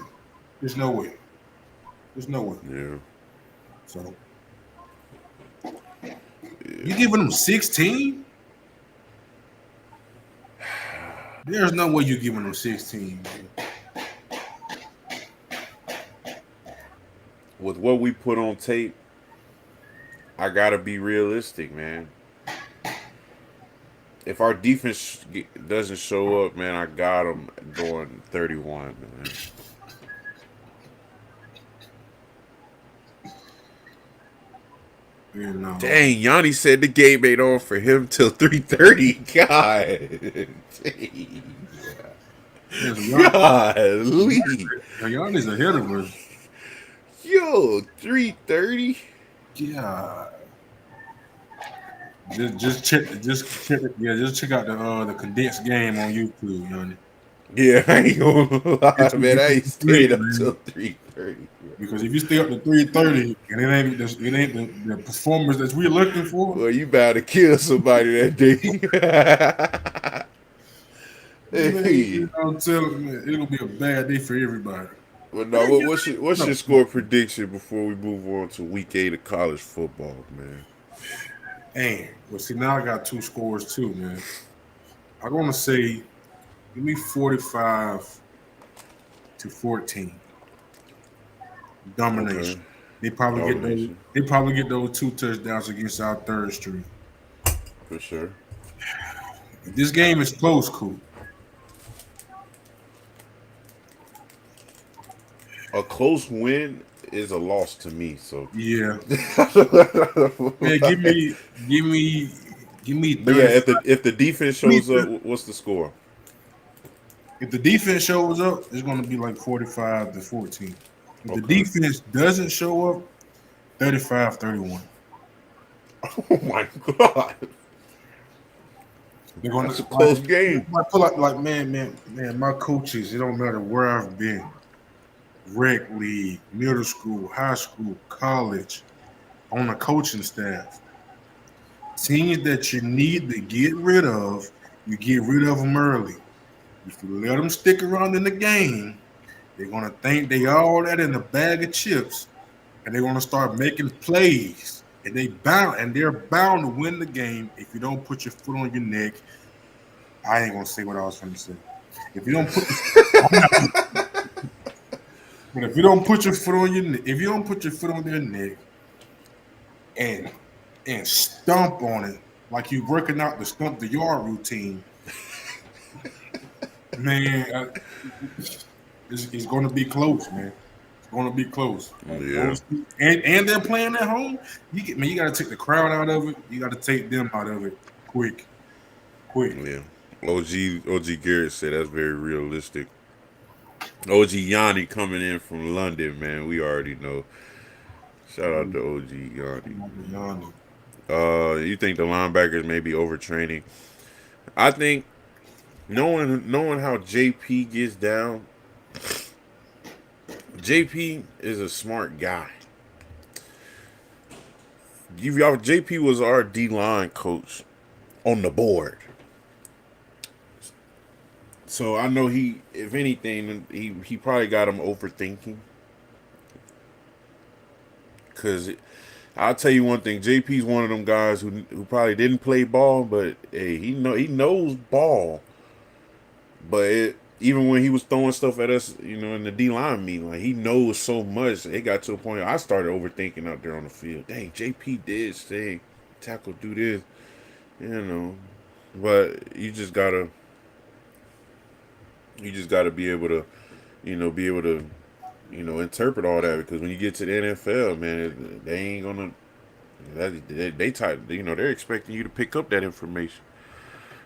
There's no way. There's no way. Yeah. So you Yeah. giving them 16? There's no way you giving them 16, man. With what we put on tape, I gotta be realistic, man. If our defense doesn't show up, man, I got them going 31, man. And Dang, Yanni said the game ain't on for him till 3:30. God. Dang. yeah, so Golly. y'all is ahead of us. Yo, 3:30? Yeah. Just check out the condensed game on YouTube, Yanni. Yeah, I ain't gonna lie, man. I ain't Sleep, stayed up man. till 3:30. Because if you stay up to 3:30 and it ain't the performance that we're looking for, Well, you about to kill somebody that day. man, Hey. I'm telling you, man, it'll be a bad day for everybody. But no, Man, what's your score prediction before we move on to week 8 of college football, man? well, see, now I got two scores too, man. I'm gonna say, give me 45-14 Okay. domination. They probably get those. Domination. They probably get those two touchdowns against our third string. For sure. If this game is close, cool. A close win is a loss to me, so. Yeah, man. Give Like, me, give me, give me but yeah, 35. if the defense Give me shows up, what's the score? If the defense shows up, it's going to be like 45-14. If the Okay. defense doesn't show up, 35-31. Oh my god. They're going That's a to close game. pull out like, man. My coaches, it don't matter where I've been, rec league, middle school, high school, college, on a coaching staff. Teams that you need to get rid of, you get rid of them early. If you let them stick around in the game, they're going to think they all that in a bag of chips, and they're going to start making plays. And they're bound to win the game if you don't put your foot on your neck. I ain't gonna say what I was going to say. If you don't put, but if you don't put your foot on your neck, if you don't put your foot on their neck and stomp on it like you working out the stump the yard routine, man, it's going to be close, man. It's going to be close. Yeah. And they're playing at home. You got to take the crowd out of it. You got to take them out of it quick. Yeah. OG Garrett said that's very realistic. OG Yanni coming in from London, man. We already know. Shout out to OG Yanni. You think the linebackers may be overtraining? I think knowing how JP gets down, JP is a smart guy. JP was our D line coach on the board. So I know if anything, he probably got him overthinking. Because I'll tell you one thing, JP's one of them guys who probably didn't play ball, but hey, he knows ball. But even when he was throwing stuff at us, in the D line meeting, like he knows so much. It got to a point I started overthinking out there on the field. Dang, JP did say tackle do this, you know. But you just gotta be able to, interpret all that because when you get to the NFL, man, they ain't gonna. They're expecting you to pick up that information.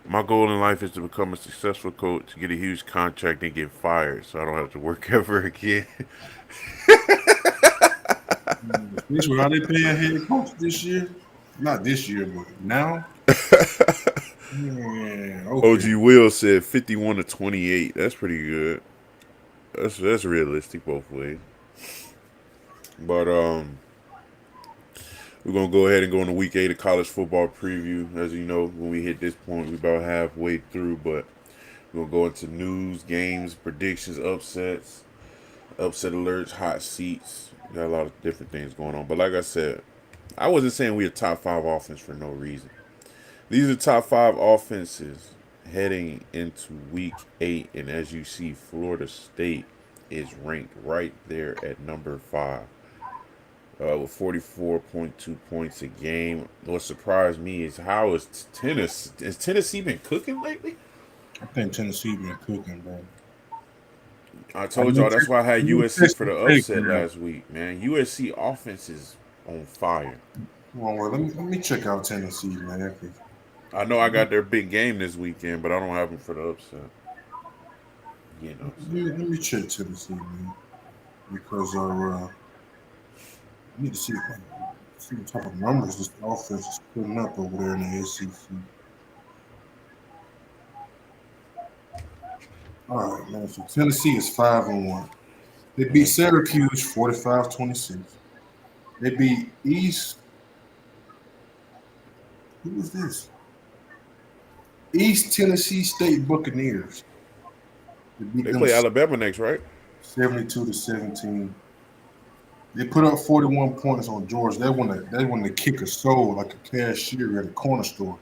My goal in life is to become a successful coach, to get a huge contract, and get fired, so I don't have to work ever again. This what how they paying head coach this year? Not this year, but now. Yeah, okay. OG Will said 51-28. That's pretty good. That's realistic both ways. But we're gonna go ahead and go into week 8 of college football preview. As you know, when we hit this point, we're about halfway through. But we're gonna go into news, games, predictions, upset alerts, hot seats. We got a lot of different things going on. But like I said, I wasn't saying we're a top 5 offense for no reason. These are top 5 offenses heading into week 8, and as you see, Florida State is ranked right there at number 5. With 44.2 points a game. What surprised me is how is Tennessee? Has Tennessee been cooking lately? I think Tennessee been cooking, bro. I told y'all that's why I had USC for the Take, upset man. last week, man. USC offense is on fire. Well, let me check out Tennessee, man. I know I got their big game this weekend, but I don't have them for the upset. So. Let me check Tennessee, man, because I need to see what type of numbers this offense is putting up over there in the SEC. All right, man. So Tennessee is 5-1. They beat Syracuse 45-26. They beat East. Who was this? East Tennessee State Buccaneers. They beat They them play Alabama next, right? 72-17. They put up 41 points on Georgia. They want to kick a soul like a cashier at a corner store.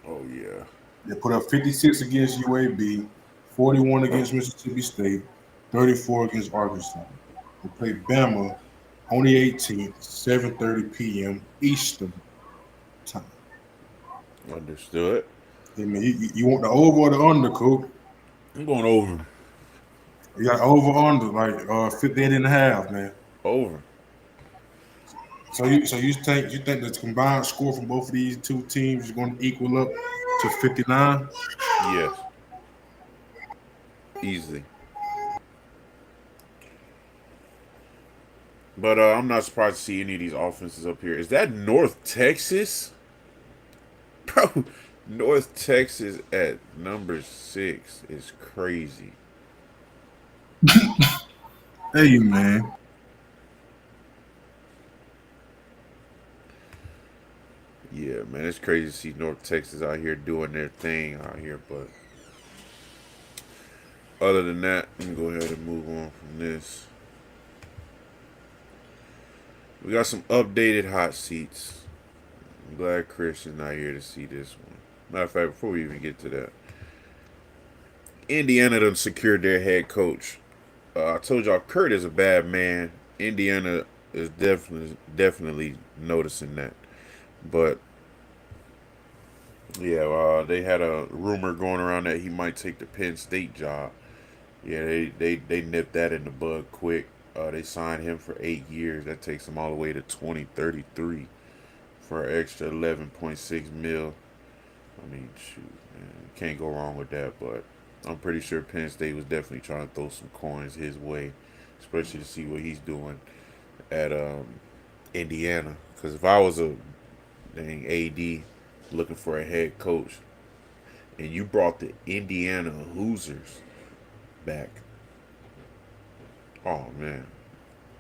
Oh yeah. They put up 56 against UAB, 41 against Mississippi State, 34 against Arkansas. They played Bama on the 18th, 7:30 p.m. Eastern time. Understood. I mean, you want the over or the under, Coop? I'm going over. You got over under like 58.5, man. Over. So you think the combined score from both of these two teams is going to equal up to 59? Yes. Easily. But I'm not surprised to see any of these offenses up here. Is that North Texas? Bro, North Texas at number 6 is crazy. Hey, man. Yeah, man, it's crazy to see North Texas out here doing their thing out here. But other than that, let me go ahead and move on from this. We got some updated hot seats. I'm glad Chris is not here to see this one. Matter of fact, before we even get to that, Indiana done secured their head coach. I told y'all Kurt is a bad man. Indiana is definitely noticing that. But yeah, they had a rumor going around that he might take the Penn State job. Yeah, they nipped that in the bud quick. They signed him for 8 years. That takes him all the way to 2033 for an extra 11.6 mil. I mean, shoot, man, can't go wrong with that. But I'm pretty sure Penn State was definitely trying to throw some coins his way, especially to see what he's doing at Indiana. Because if I was a dang AD looking for a head coach, and you brought the Indiana Hoosiers back, oh man,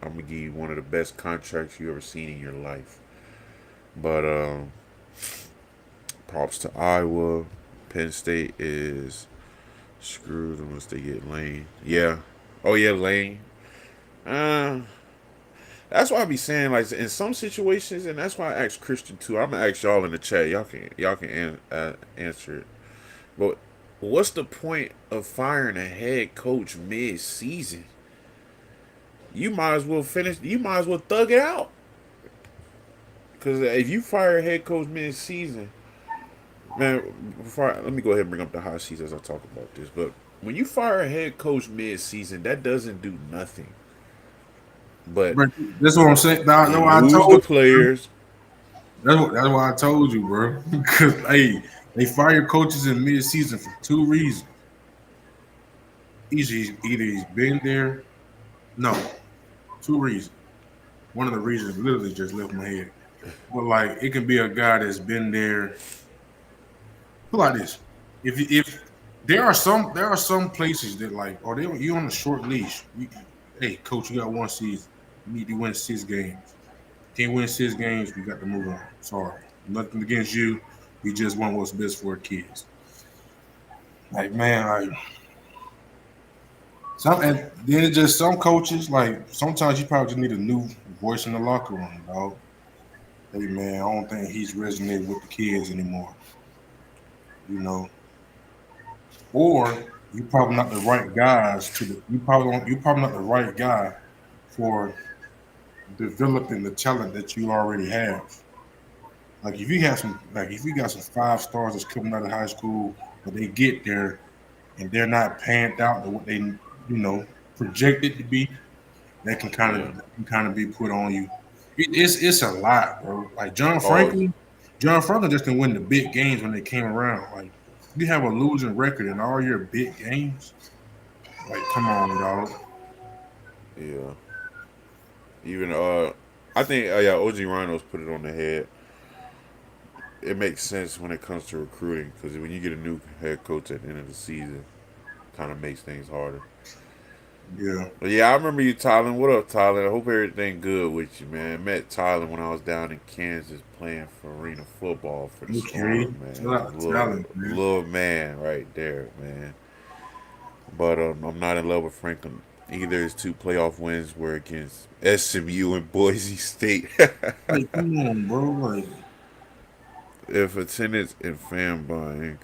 I'm gonna give you one of the best contracts you ever seen in your life. But props to Iowa. Penn State is screwed unless they get Lane. Yeah. Oh yeah, Lane. Uh, That's why I be saying like in some situations, and that's why I asked Christian too. I'm gonna ask y'all in the chat. Y'all can answer it. But what's the point of firing a head coach mid-season? You might as well finish. You might as well thug it out. Because if you fire a head coach mid-season, man, let me go ahead and bring up the hot seats as I talk about this. But when you fire a head coach mid-season, that doesn't do nothing. But But that's what I'm saying. That's you why I lose the told you. players. That's why I told you, bro. Because hey, they fire coaches in mid-season for two reasons. Either he's been there. No, two reasons. One of the reasons literally just left my head. But like, it can be a guy that's been there. Put like this: if there are some places that like, or you on a short leash. Hey, coach, you got one season. You need to win 6 games. Can't win 6 games. We got to move on. Sorry, nothing against you. We just want what's best for our kids. Like man, like and then it's just some coaches. Like sometimes you probably just need a new voice in the locker room, dog. Hey man, I don't think he's resonating with the kids anymore. You know, or you probably not the right guys to the. You probably not the right guy for developing the talent that you already have. Like if you got some 5 stars that's coming out of high school, but they get there and they're not panned out to what they projected to be, that can Yeah. kind of be put on you. It's a lot, bro. Like Oh, John Franklin just didn't win the big games when they came around. Like you have a losing record in all your big games. Like come on, dog. yeah. Even I think yeah, OG Rhinos put it on the head. It makes sense when it comes to recruiting because when you get a new head coach at the end of the season, kind of makes things harder. Yeah. But yeah, I remember you, Tyler. What up, Tyler? I hope everything good with you, man. Met Tyler when I was down in Kansas playing for arena football for the Okay. Storm, Shout man. out to talent, man. Little man right there, man. But I'm not in love with Franklin. Either his 2 playoff wins were against SMU and Boise State. Like, come on, bro. Like, If attendance and fan buying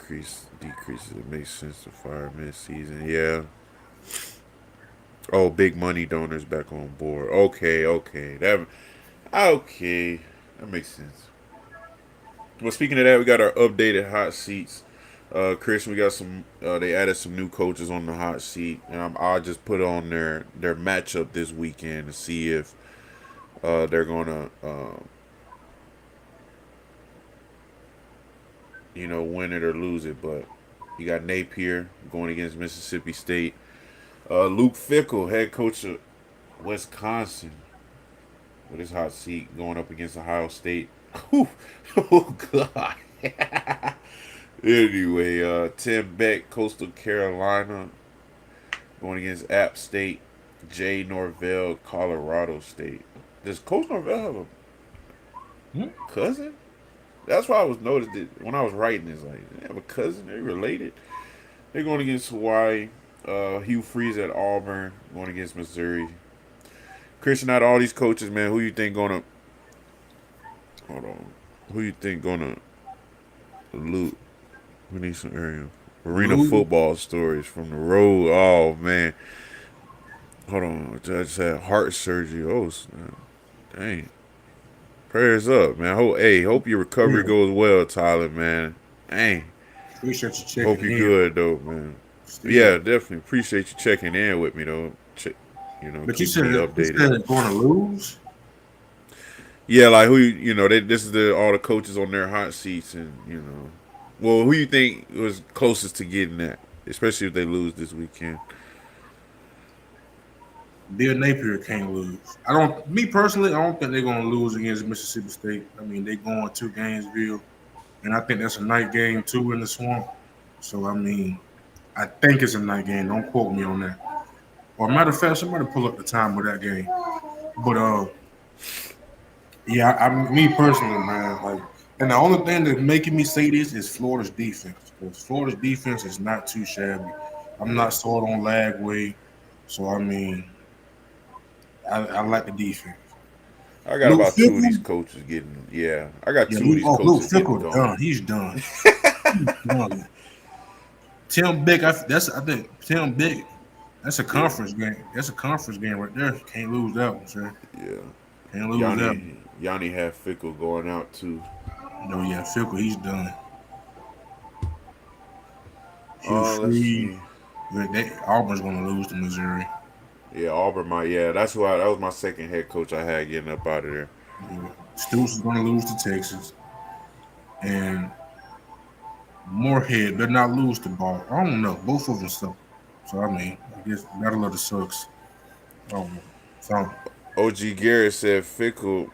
decreases, it makes sense to fire mid-season. Yeah. Oh, big money donors back on board. Okay. That makes sense. Well, speaking of that, we got our updated hot seats. Christian, we got some. They added some new coaches on the hot seat, and I'll just put on their matchup this weekend to see if they're gonna win it or lose it. But you got Napier going against Mississippi State. Luke Fickell, head coach of Wisconsin, with his hot seat going up against Ohio State. Whew. Oh God. Anyway, Tim Beck, Coastal Carolina, going against App State. Jay Norvell, Colorado State. Does Coach Norvell have a hmm? cousin? That's why I was noticed that when I was writing this. Like, they have a cousin. They related. They're going against Hawaii. Hugh Freeze at Auburn, going against Missouri. Christian, out of all these coaches, man, who you think gonna hold on? Who you think gonna loot? We need some arena Lou, football stories from the road. Oh man, hold on. I just had heart surgery. Oh, dang. Prayers up, man. Hope your recovery yeah, goes well, Tyler, man. Dang. appreciate you Hope checking you're in. good though, man. Still, Yeah, definitely appreciate you checking in with me though. but Keeping me you updated. said they're going to lose. Yeah, like this is all the coaches on their hot seats, and well, who you think was closest to getting that, especially if they lose this weekend? Bill Napier can't lose. I don't. Me personally, I don't think they're going to lose against Mississippi State. I mean, they going to Gainesville, and I think that's a night game too in the swamp. So I mean, I think it's a night game. Don't quote me on that. Or matter of fact, somebody pull up the time of that game. But yeah, me personally, man, like, and the only thing that's making me say this is Florida's defense because Florida's defense is not too shabby. I'm Yeah, not sold on Lagway, so I mean, I like the defense. I got Luke about two of these Fickle. coaches getting. Yeah, I got Yeah, two of these Luke coaches getting Fickle gone. done. He's done. He's done. Tim Big, I think Tim Big. That's a Yeah, conference game. That's a conference game right there. Can't lose that one, sir. yeah. Can't lose that one. Yanni had Fickle going out too. No, yeah, Fickle, he's done. Hugh Let's Freeze. see. Auburn's gonna lose to Missouri. Yeah, Auburn. That's who. That was my second head coach I had getting up out of there. Yeah. Stoops is gonna lose to Texas, and Moorhead better not lose the ball. I don't know. Both of them suck. So I mean, I guess Battle of the Sucks. I don't know. So OG Garrett said Fickle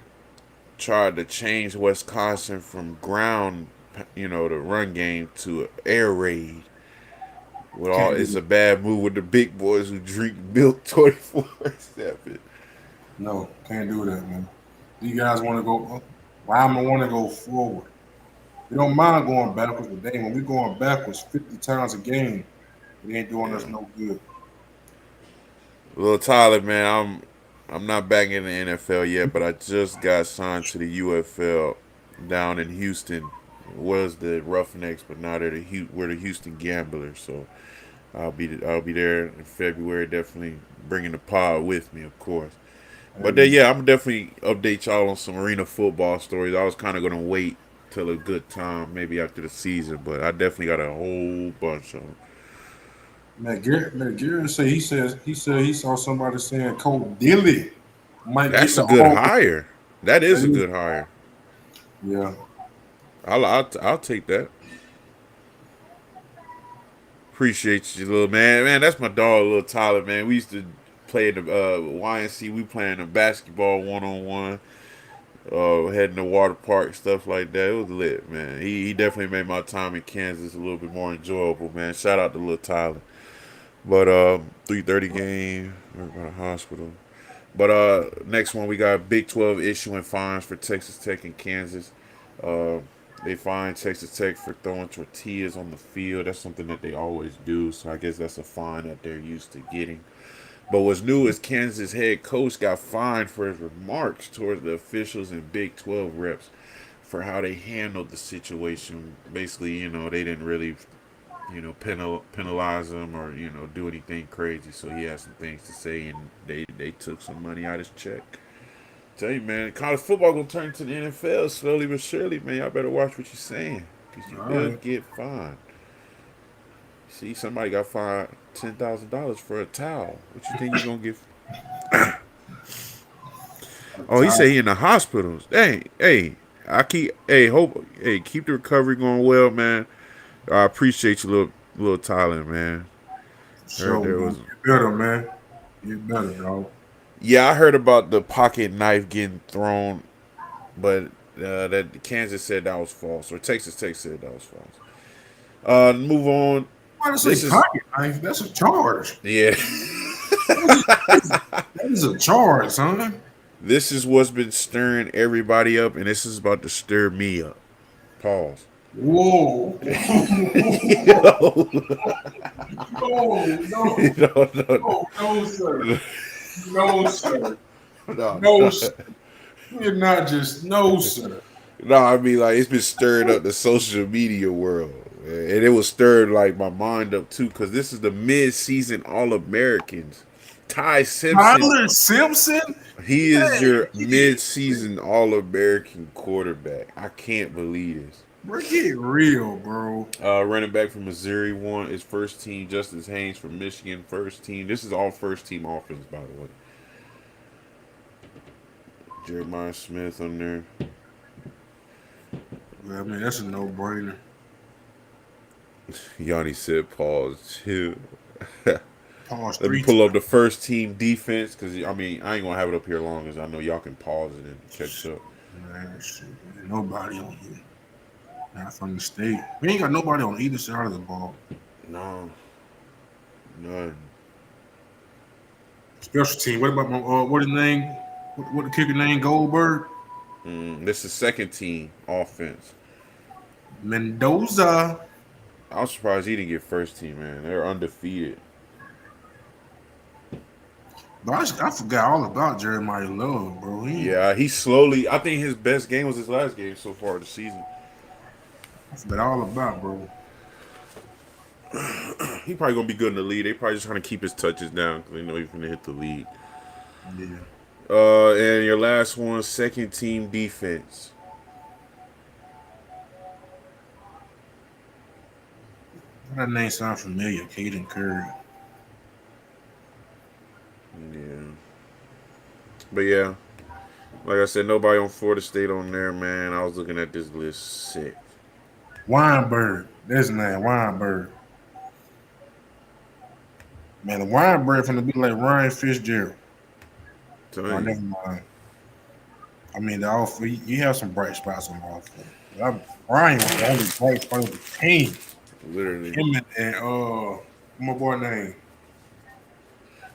tried to change Wisconsin from ground, the run game to air raid. can't It's do a bad move with the big boys who drink milk 24/7. no, can't do that, man. You guys want to go? Why am I want to go forward? We don't mind going backwards, but dang, when we going backwards 50 times a game, it ain't doing us Yeah. no good. Little Tyler, man, I'm not back in the NFL yet, but I just got signed to the UFL down in Houston. Was the Roughnecks, but now we're the Houston Gamblers. So I'll be there in February. Definitely bringing the pod with me, of course. But then, Hey, yeah, I'm definitely update y'all on some arena football stories. I was kind of gonna wait till a good time, maybe after the season, but I definitely got a whole bunch of them. Garrett said he saw somebody saying Cole Dilly might get That's a the good Auburn. hire. That That is a is, good hire. yeah. I'll take that. Appreciate you, little man. Man, that's my dog, little Tyler. Man, we used to play in the YNC. We playing the basketball 1-on-1. Heading to water park, stuff like that. It was lit, man. He definitely made my time in Kansas a little bit more enjoyable, man. Shout out to little Tyler. But 3:30 game. We're by the hospital. But next one we got Big 12 issuing fines for Texas Tech and Kansas. Uh, they fined Texas Tech for throwing tortillas on the field. That's something that they always do. So I guess that's a fine that they're used to getting. But what's new is Kansas head coach got fined for his remarks towards the officials and Big 12 reps for how they handled the situation. Basically, they didn't really, penalize him or, do anything crazy. So he had some things to say, and they took some money out of his check. Tell you, man, college football gonna turn to the NFL slowly but surely, man. Y'all better watch what you're saying, because you All will right. get fined. See, somebody got fined $10,000 for a towel. What you think you gonna get? Oh, he said he in the hospitals. Hey, keep the recovery going well, man. I appreciate you, little Tyler, man. Heard So there man, was, get better, man. Get better, dog. yeah, I heard about the pocket knife getting thrown, but that Kansas said that was false, or Texas Tech said that was false. Move on. Why to say This is pocket knife? That's a charge. yeah. That is a charge, son. This is what's been stirring everybody up, and this is about to stir me up. Pause. Whoa. Yo. No, no, no, no, no, no, sir. No, sir. no, No, no. sir. You're not just no, sir. No, I mean, like, it's been stirring up the social media world, man. And it was stirring like my mind up too, because this is the mid-season All-Americans. Ty Simpson, Tyler Simpson? he is Hey, your mid-season All-American quarterback. I can't believe this. bro, get real, bro. Running back from Missouri won his first team. Justice Haynes from Michigan, first team. This is all first team offense, by the way. Jeremiah Smith on there. I mean, that's a no-brainer. Yanni said, "Pause, chill." Pause Let me three pull up times. the first team defense, because I mean I ain't gonna have it up here long, because I know y'all can pause it and catch up. Man, shit, ain't nobody on here. Not from the state. We ain't got nobody on either side of the ball. No, none. Special team. What about my what his name? What the kicker name? Goldberg? This is second team offense. Mendoza. I was surprised he didn't get first team, man. They're undefeated. But I forgot all about Jeremiah Love, bro. Yeah, he slowly. I think his best game was his last game so far this season. I forgot all about, bro. He probably gonna be good in the league. They probably just trying to keep his touches down because they know he's gonna hit the league. Yeah. And your last one, second team defense. That name sounds familiar. Caden Curry. Yeah, but yeah, like I said, nobody on Florida State on there, man. I was looking at this list, sick. Weinberg. That's his name. Weinberg. Man, the Weinberg finna be like Ryan Fitzgerald. Tell Oh, you, never mind. I mean, the off you have some bright spots on the offense. Ryan was the only bright spot of the team. literally. Him and my boy name.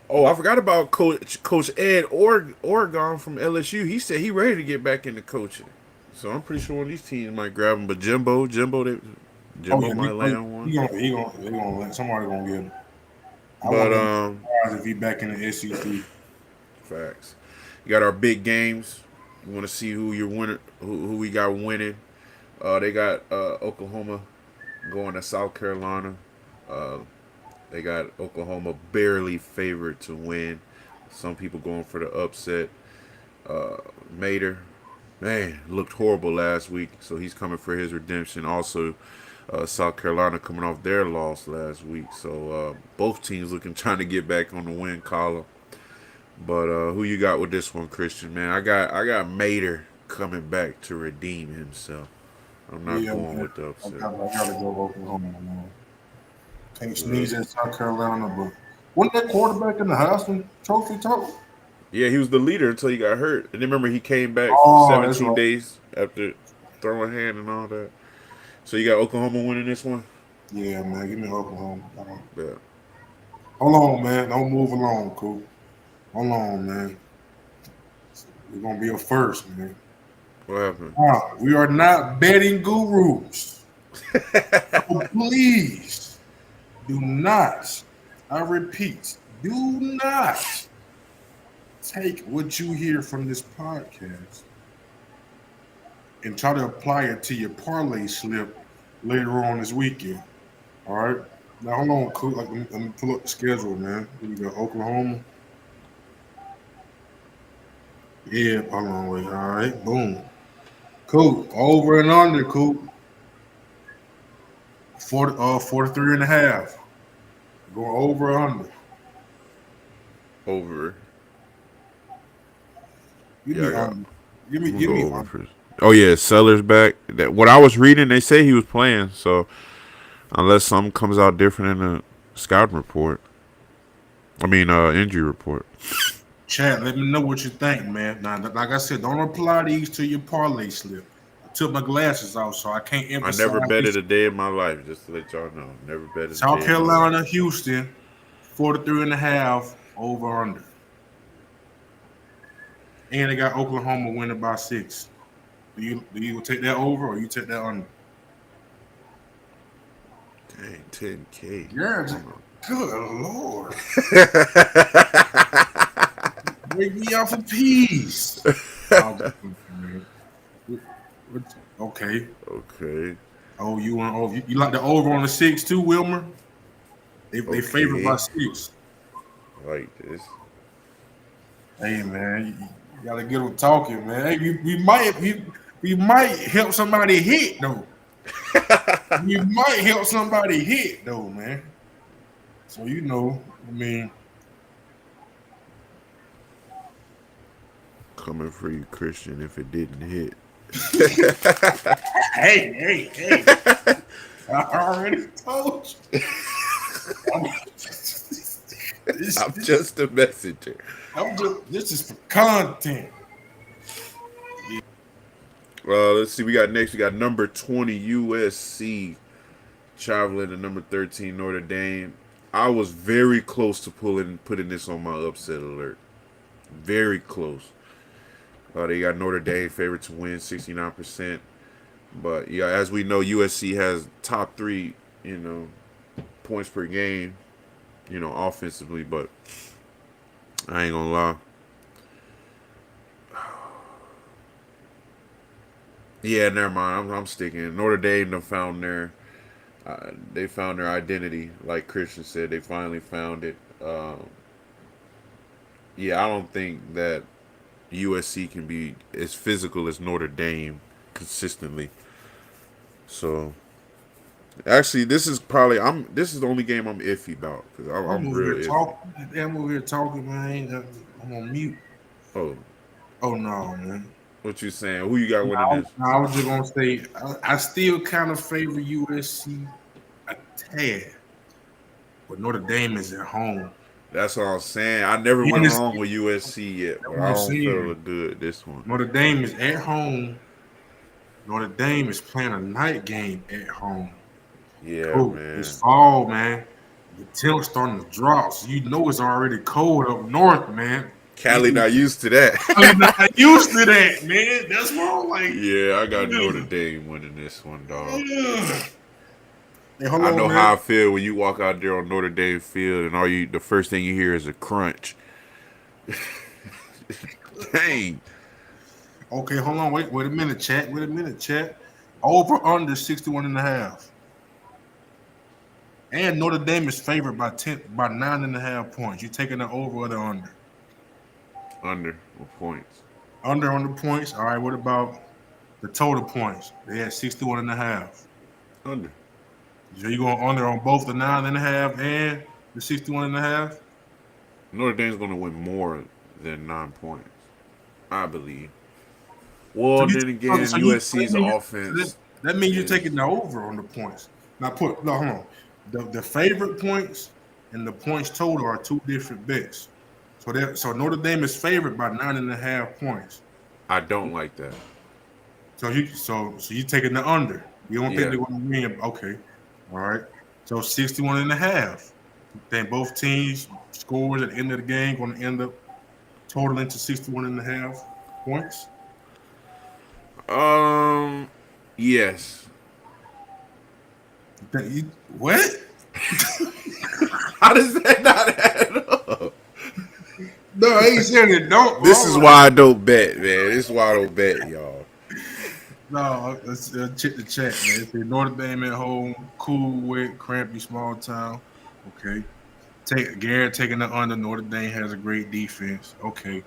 Oh, I forgot about Coach Ed Oregon from LSU. He said he ready to get back into coaching. So I'm pretty sure one of these teams might grab him. But Oh Jimbo yeah, might land on one. he gonna let somebody gonna get him. I But wouldn't be surprised if he back in the SEC. facts. You got our big games. You want to see who your winner, who we got winning. They got Oklahoma going to South Carolina. Uh, they got Oklahoma barely favored to win. Some people going for the upset. Mater, man, looked horrible last week, so he's coming for his redemption. Also, South Carolina coming off their loss last week, so both teams looking trying to get back on the win column. But who you got with this one, Christian? Man, I got Mater coming back to redeem himself. I'm not Yeah, going man. with the upset. I gotta go Oklahoma, man. Can't Uh, sneeze at South Carolina, but wasn't that quarterback in the Heisman Trophy talk? yeah, he was the leader until he got hurt. And then remember he came back Oh, that's 17 right. days after throwing hand and all that. So you got Oklahoma winning this one. Yeah, man. Give me Oklahoma. Yeah. Hold on, man. Don't move along, cool. Hold on, man. We're gonna be a first, man. What happened? We are not betting gurus. So please do not, I repeat, do not take what you hear from this podcast and try to apply it to your parlay slip later on this weekend. All right. Now hold on, cool. Like, let me pull up the schedule, man. Here we go. Oklahoma. Yeah, hold on, wait. All right, boom. Cool. Over and under, cool. 43 and a half. Going over or under. Over. Give Yeah, me I got. under. I'm gonna Give go me over under. first. Oh yeah, Sellers back. That what I was reading, they say he was playing. So unless something comes out different in the scouting report, I mean injury report. Chat, let me know what you think, man. Now, like I said, don't apply these to your parlay slip. I took my glasses off, so I can't I emphasize never betted this. a day in my life, just to let y'all know. Never betted a South day in my life. Carolina, Houston, 43 and a half, over under. And they got Oklahoma winning by 6. Do you take that over or you take that under? Dang, 10K. Yeah, Hold on. good lord. Wake me off a piece. Okay. Okay. Oh, you like the over on the 6 too, Wilmer? They favored by Okay. 6. I like this. Hey man, you gotta get them talking, man. Hey, we might help somebody hit though. We might help somebody hit though, man. So I mean, Coming for you, Christian, if it didn't hit. hey. I already told you. this, I'm this, just a messenger. this is for content. Let's see. We got number 20 USC traveling to number 13 Notre Dame. I was very close to putting this on my upset alert. Very close. They got Notre Dame favorite to win 69%. But yeah, as we know, USC has top 3, points per game, offensively. But I ain't gonna lie. Yeah, never mind. I'm sticking. Notre Dame done found they found their identity. Like Christian said, they finally found it. Yeah, I don't think that USC can be as physical as Notre Dame consistently. So actually, this is the only game I'm iffy about because I'm I'm over real here iffy. talking. I'm over here talking, man. I'm on mute. Oh, Oh no, man. what you saying? Who you got winning this? I was just gonna say I still kind of favor USC a tad, but Notre Dame is at home. That's what I'm saying. I never went And it's, wrong with USC yet, that's but what I I'm don't feel saying. good this one. Notre Dame is at home. Notre Dame is playing a night game at home. Yeah, Cool. man. It's fall, man. The temps starting to drop, so you know it's already cold up north, man. Cali not used to that. I'm not used to that, man. That's why I'm like, Yeah, I got Notre ugh, Dame winning this one, dog. ugh. Hey, hold I on, know man. how I feel when you walk out there on Notre Dame field and the first thing you hear is a crunch. Dang. Okay, hold on. Wait a minute, chat. Wait a minute, chat. Over under 61 and a half. And Notre Dame is favored by 9.5 points. You taking the over or the under? Under with points. Under on the points. All right, what about the total points? They had 61 and a half. Under. So you going under on both the 9.5 and the 61 and a half? Notre Dame's going to win more than 9 points, I believe. So Well, you then again, USC's offense that means you're is. taking the over on the points. Now no, hold on. The favorite points and the points total are two different bets. So Notre Dame is favored by 9.5 points. I don't like that. So you taking the under. You don't think Yeah. they're gonna win? Okay. All right. So 61 and a half. Then both teams scores at the end of the game going to end up totaling to 61 and a half points. Um. Yes. What? How does that not add up? No, I ain't saying it don't, bro. This is why I don't bet, man. This is why I don't bet, y'all. No, let's check the chat, man. It's Notre Dame at home, cool, wet, crampy, small town. Okay. Take Garrett taking the under. Notre Dame has a great defense. Okay.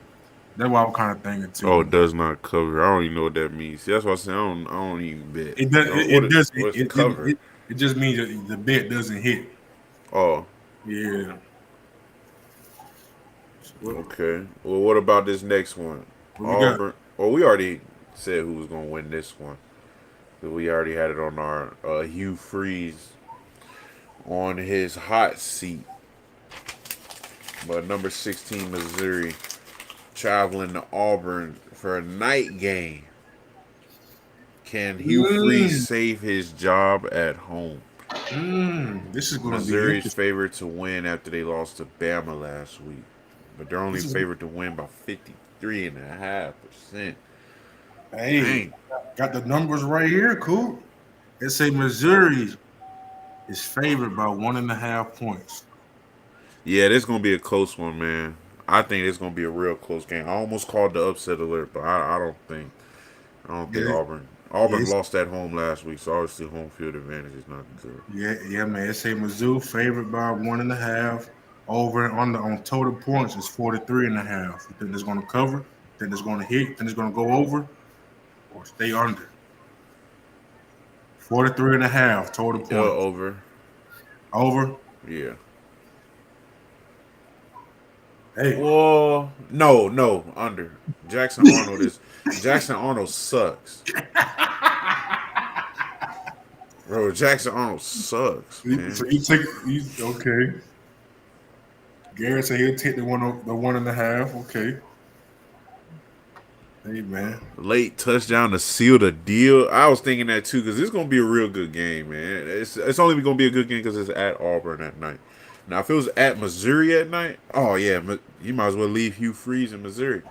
That's what I'm kind of thinking Oh, too. it does not cover. I don't even know what that means. See, that's why I say I don't even bet. It does. What It is does. what's cover? It just means that the bet doesn't hit. Oh, Yeah. What, okay. Well, what about this next one? what we got? Auburn. Oh, we already said who was gonna win this one. We already had it on our Hugh Freeze on his hot seat. But number 16 Missouri traveling to Auburn for a night game. Can Hugh Freeze Mm, save his job at home? this is going to be Missouri's interesting. favored to win after they lost to Bama last week, but they're only This is, favored to win by 53.5%. hey, Dang. got the numbers right here. Cool. It say Missouri is favored by 1.5 points. Yeah, this is gonna be a close one, man. I think it's gonna be a real close game. I almost called the upset alert, but I don't think Yeah, Auburn. yeah, Auburn lost at home last week, so obviously home field advantage is not good. yeah, man. It say Mizzou favored by 1.5. Over and under on total points is 43.5. You think it's going to cover? Think it's going to hit? Think it's going to go over or stay under? 43.5 total points. Over. Over. Yeah. Hey, Well, no, under. Jackson Arnold sucks. Bro, Jackson Arnold sucks, man. so you take okay. Garrett said he'll take the 1.5. Okay. Hey man. Late touchdown to seal the deal. I was thinking that too because it's gonna be a real good game, man. It's only gonna be a good game because it's at Auburn at night. Now, if it was at Missouri at night, oh yeah, you might as well leave Hugh Freeze in Missouri.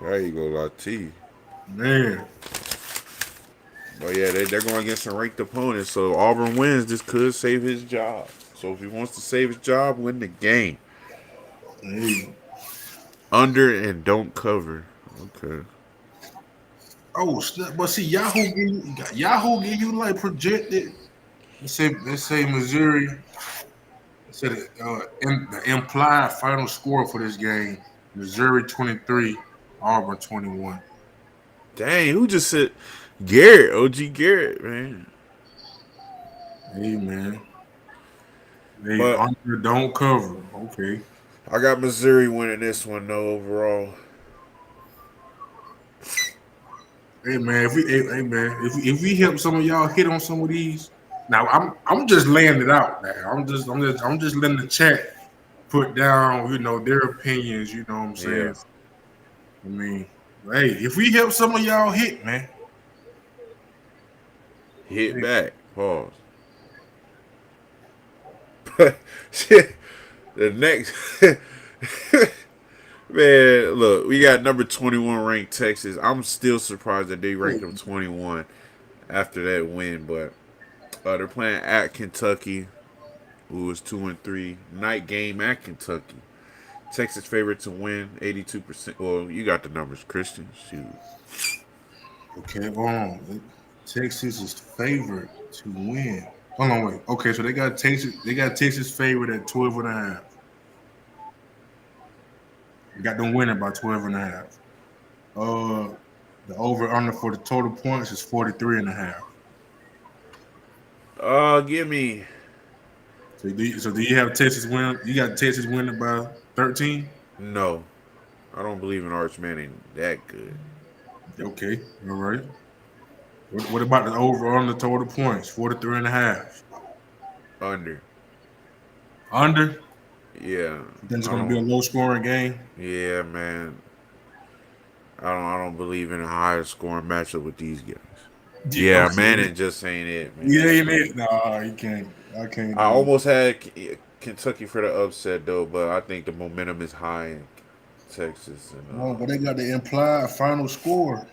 There you go, Latif. Man. But yeah, they're going against some ranked opponents, so Auburn wins. This could save his job. So if he wants to save his job, win the game. Hey. Under and don't cover. Okay. Oh, but see, Yahoo give you like projected. Let's say Missouri. So the implied final score for this game: Missouri 23, Auburn 21. Dang, who just said Garrett? OG Garrett, man. Hey man, they But under don't cover. Okay. I got Missouri winning this one though overall. Hey man, if we help some of y'all hit on some of these, now I'm just laying it out. Now I'm just letting the chat put down their opinions. You know what I'm Yeah. saying? I mean, hey, if we help some of y'all hit, man. Hit Hey, back. Pause. Shit. The next man, look, we got number 21 ranked Texas. I'm still surprised that they ranked them 21 after that win, but they're playing at Kentucky, who is 2-3. Night game at Kentucky. Texas favorite to win, 82%. Well, you got the numbers, Christian. Shoot. okay, Texas is favored to win. Hold on, wait. Okay, so they got Texas favored at 12.5. They got them winning by 12.5. The over under for the total points is 43.5. Give me So do you have Texas win? You got Texas winning by 13? no. I don't believe in Arch Manning that good. Okay, all right. What about the over on the total points? 43.5. Under. Under? Yeah. Then it's I going to be a don't. low scoring game. Yeah, man. I don't believe in a higher scoring matchup with these guys. Yeah, Yeah, okay. Manning just ain't it, man. Yeah, I'm ain't sorry. it? Nah, you can't. I can't I do it. almost had Kentucky for the upset though, but I think the momentum is high in Texas and No, but they got the implied final score.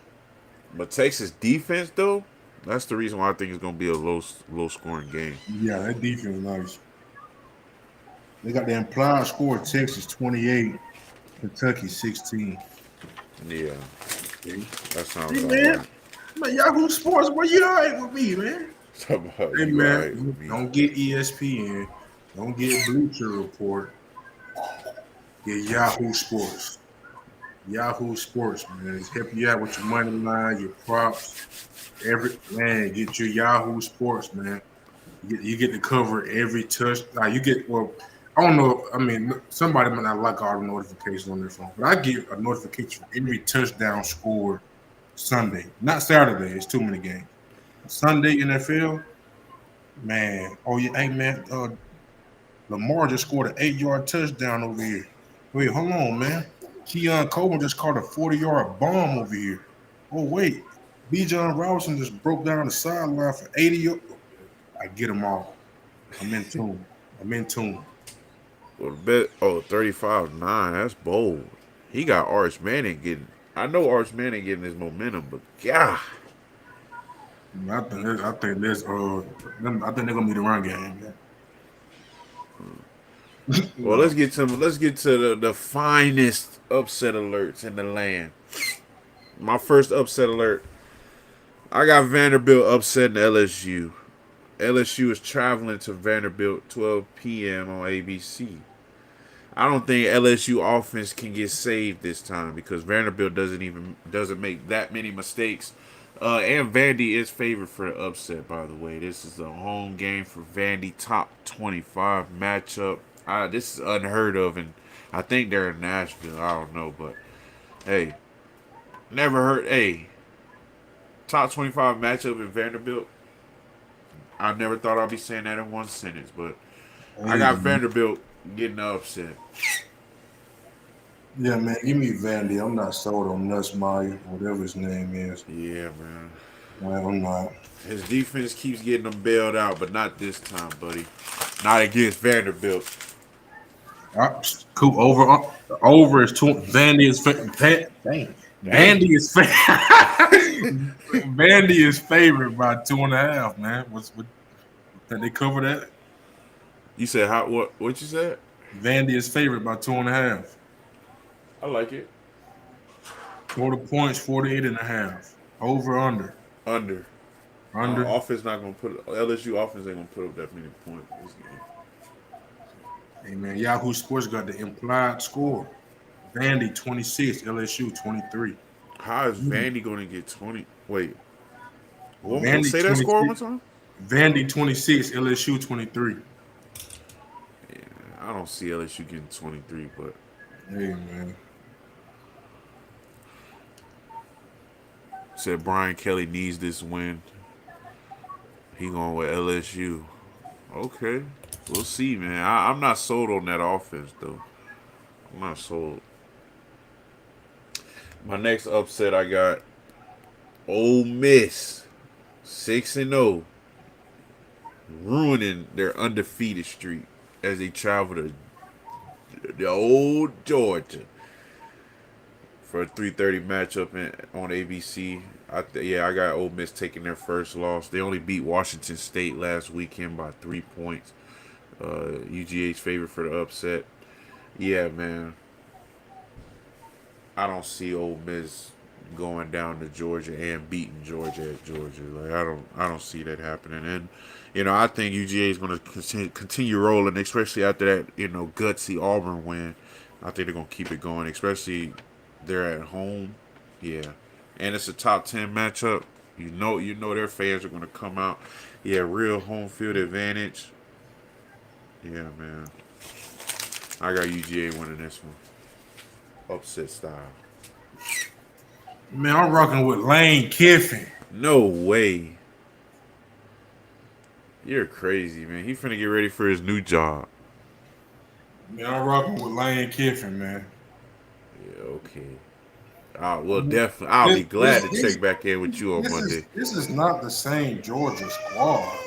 but Texas defense though, that's the reason why I think it's gonna be a low scoring game. Yeah, that defense nice. They got the implied score: Texas 28, Kentucky 16. Yeah, Okay. that sounds Hey about man, right. man, Yahoo Sports, where you all right with me, man? Somehow Hey you man, alright with me. don't get ESPN, don't get Bleacher Report, get Yahoo Sports. Yahoo Sports, man, it's helping you out with your money line, your props, get your Yahoo Sports, man. You get to cover every touch. Like you get I don't know. I mean, somebody might not like all the notifications on their phone, but I get a notification for every touchdown scored Sunday, not Saturday. It's too many games. Sunday NFL, man. Oh yeah, hey man. Lamar just scored an 8-yard touchdown over here. Wait, hold on, man. Keon Coleman just caught a 40-yard bomb over here. Oh wait, B. John Robinson just broke down the sideline for 80 yards. I get them all. I'm in tune. I'm in tune. Well, the bet 35-9. That's bold. He got Arch Manning getting. I know Arch Manning getting his momentum, but God. I think they're gonna be the run game. Man. Well, Wow. let's get to the finest upset alerts in the land. My first upset alert. I got Vanderbilt upsetting LSU. LSU is traveling to Vanderbilt 12 p.m. on ABC. I don't think LSU offense can get saved this time because Vanderbilt doesn't make that many mistakes. And Vandy is favored for the upset. By the way, this is a home game for Vandy, top 25 matchup. This is unheard of, and I think they're in Nashville. I don't know, but hey, never heard. Hey, top 25 matchup in Vanderbilt. I never thought I'd be saying that in one sentence, but I Hey, got man. Vanderbilt getting the upset. Yeah, man. Give me Vandy. I'm not sold on Nussmeyer, whatever his name is. Yeah, man. Man, I'm not. His defense keeps getting them bailed out, but not this time, buddy. Not against Vanderbilt. Cool. Over is two. Vandy is dang. Dang. Vandy is Vandy is favored by 2.5. Man, what? Can they cover that? You said how? What you said? Vandy is favored by 2.5. I like it. Total points 48.5. Over under. Under. Under. Offense not gonna put LSU offense ain't gonna put up that many points this game. Hey man, Yahoo Sports got the implied score. Vandy 26, LSU 23. How is Vandy gonna get 20? Wait, Vandy say that score one more 26. time. Vandy 26, LSU 23. Yeah, I don't see LSU getting 23, but Hey man. said Brian Kelly needs this win. He going with LSU. Okay, we'll see, man. I'm not sold on that offense though. I'm not sold. My next upset, I got Ole Miss 6-0, ruining their undefeated streak as they travel to the old Georgia for a 3:30 matchup on ABC. I got Ole Miss taking their first loss. They only beat Washington State last weekend by 3 points. UGA's favorite for the upset. Yeah, man. I don't see Ole Miss going down to Georgia and beating Georgia at Georgia. Like I don't see that happening. And I think UGA is going to continue rolling, especially after that gutsy Auburn win. I think they're going to keep it going, especially they're at home. Yeah, and it's a top 10 matchup. You know their fans are going to come out. Yeah, real home field advantage. Yeah, man. I got UGA winning this one. Upset style. Man, I'm rocking with Lane Kiffin. No way. You're crazy, man. He finna get ready for his new job. Man, I'm rocking with Lane Kiffin, man. Yeah, okay. Well, definitely. I'll be glad to check back in with you on Monday. This is not the same Georgia squad.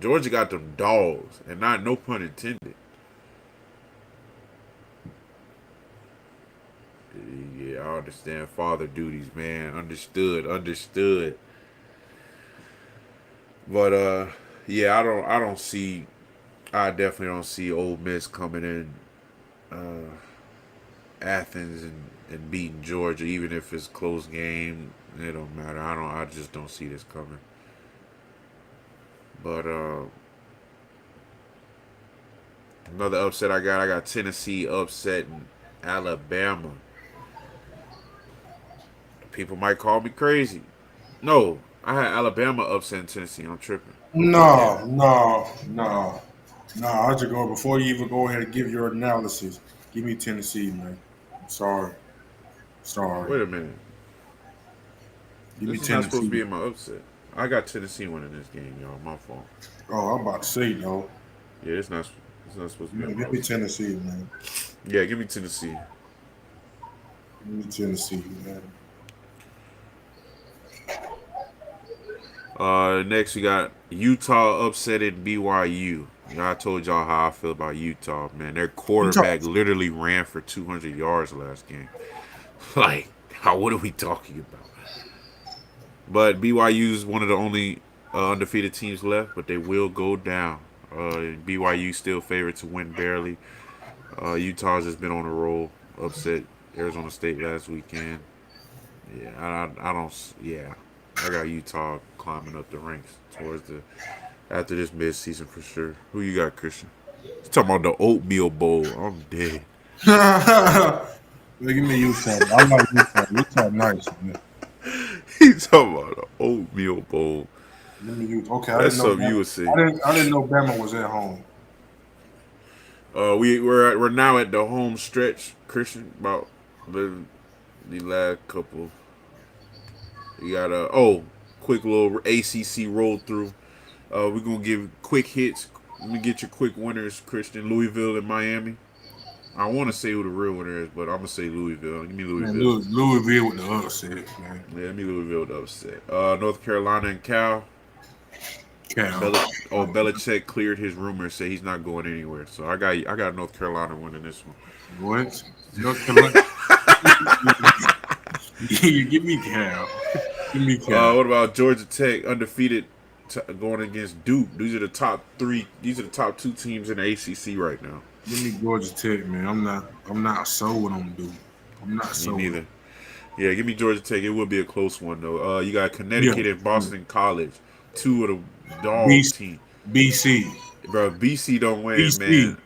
Georgia got them dogs, and no pun intended. Yeah, I understand father duties, man. Understood. But yeah, I definitely don't see Ole Miss coming in Athens and beating Georgia, even if it's a close game. It don't matter. I just don't see this coming. But another upset I got Tennessee upsetting Alabama. People might call me crazy. No, I had Alabama upsetting Tennessee. I'm tripping. No. I just go before you even go ahead and give your analysis. Give me Tennessee, man. I'm sorry. Wait a minute. Give me This is not supposed to be Tennessee. in my upset. I got Tennessee winning this game, y'all. My fault. Oh, I'm about to say, though. Yeah, it's not supposed to be in my Give me upset. Tennessee, man. Yeah, give me Tennessee. Give me Tennessee, man. Next we got Utah upsetting BYU. I told y'all how I feel about Utah, man. Their quarterback literally ran for 200 yards last game. Like, what are we talking about? But BYU is one of the only undefeated teams left, but they will go down. BYU still favored to win barely. Utah's just been on a roll. Upset Arizona State last weekend. Yeah, I don't. Yeah, I got Utah climbing up the ranks after this midseason for sure. Who you got, Christian? You talking about the oatmeal bowl? I'm dead. Give me Utah. I like Utah. Utah nice, man. He talking about the oatmeal bowl. Give me Utah. Okay, That's something you would see. I didn't know Bama was at home. We're now at the home stretch, Christian. About the last couple. You got quick little ACC roll through. We're gonna give quick hits. Let me get your quick winners, Christian. Louisville and Miami. I want to say who the real winner is, but I'm gonna say Louisville. Give me Louisville. Man, Louisville with the upset, man. Yeah, give me Louisville with the upset. North Carolina and Cal. Belichick cleared his rumors, say he's not going anywhere. So I got North Carolina winning this one. What? North Carolina? Give me Cal. What about Georgia Tech undefeated going against Duke. These are the top three. These are the top two teams in the ACC right now. Give me Georgia Tech, man. I'm not sold on Duke. I'm not Me sold. neither. Yeah, give me Georgia Tech. It will be a close one though. You got Yeah. Connecticut and Boston College, two of the dog BC, team. BC, Bro, BC don't win, BC. man.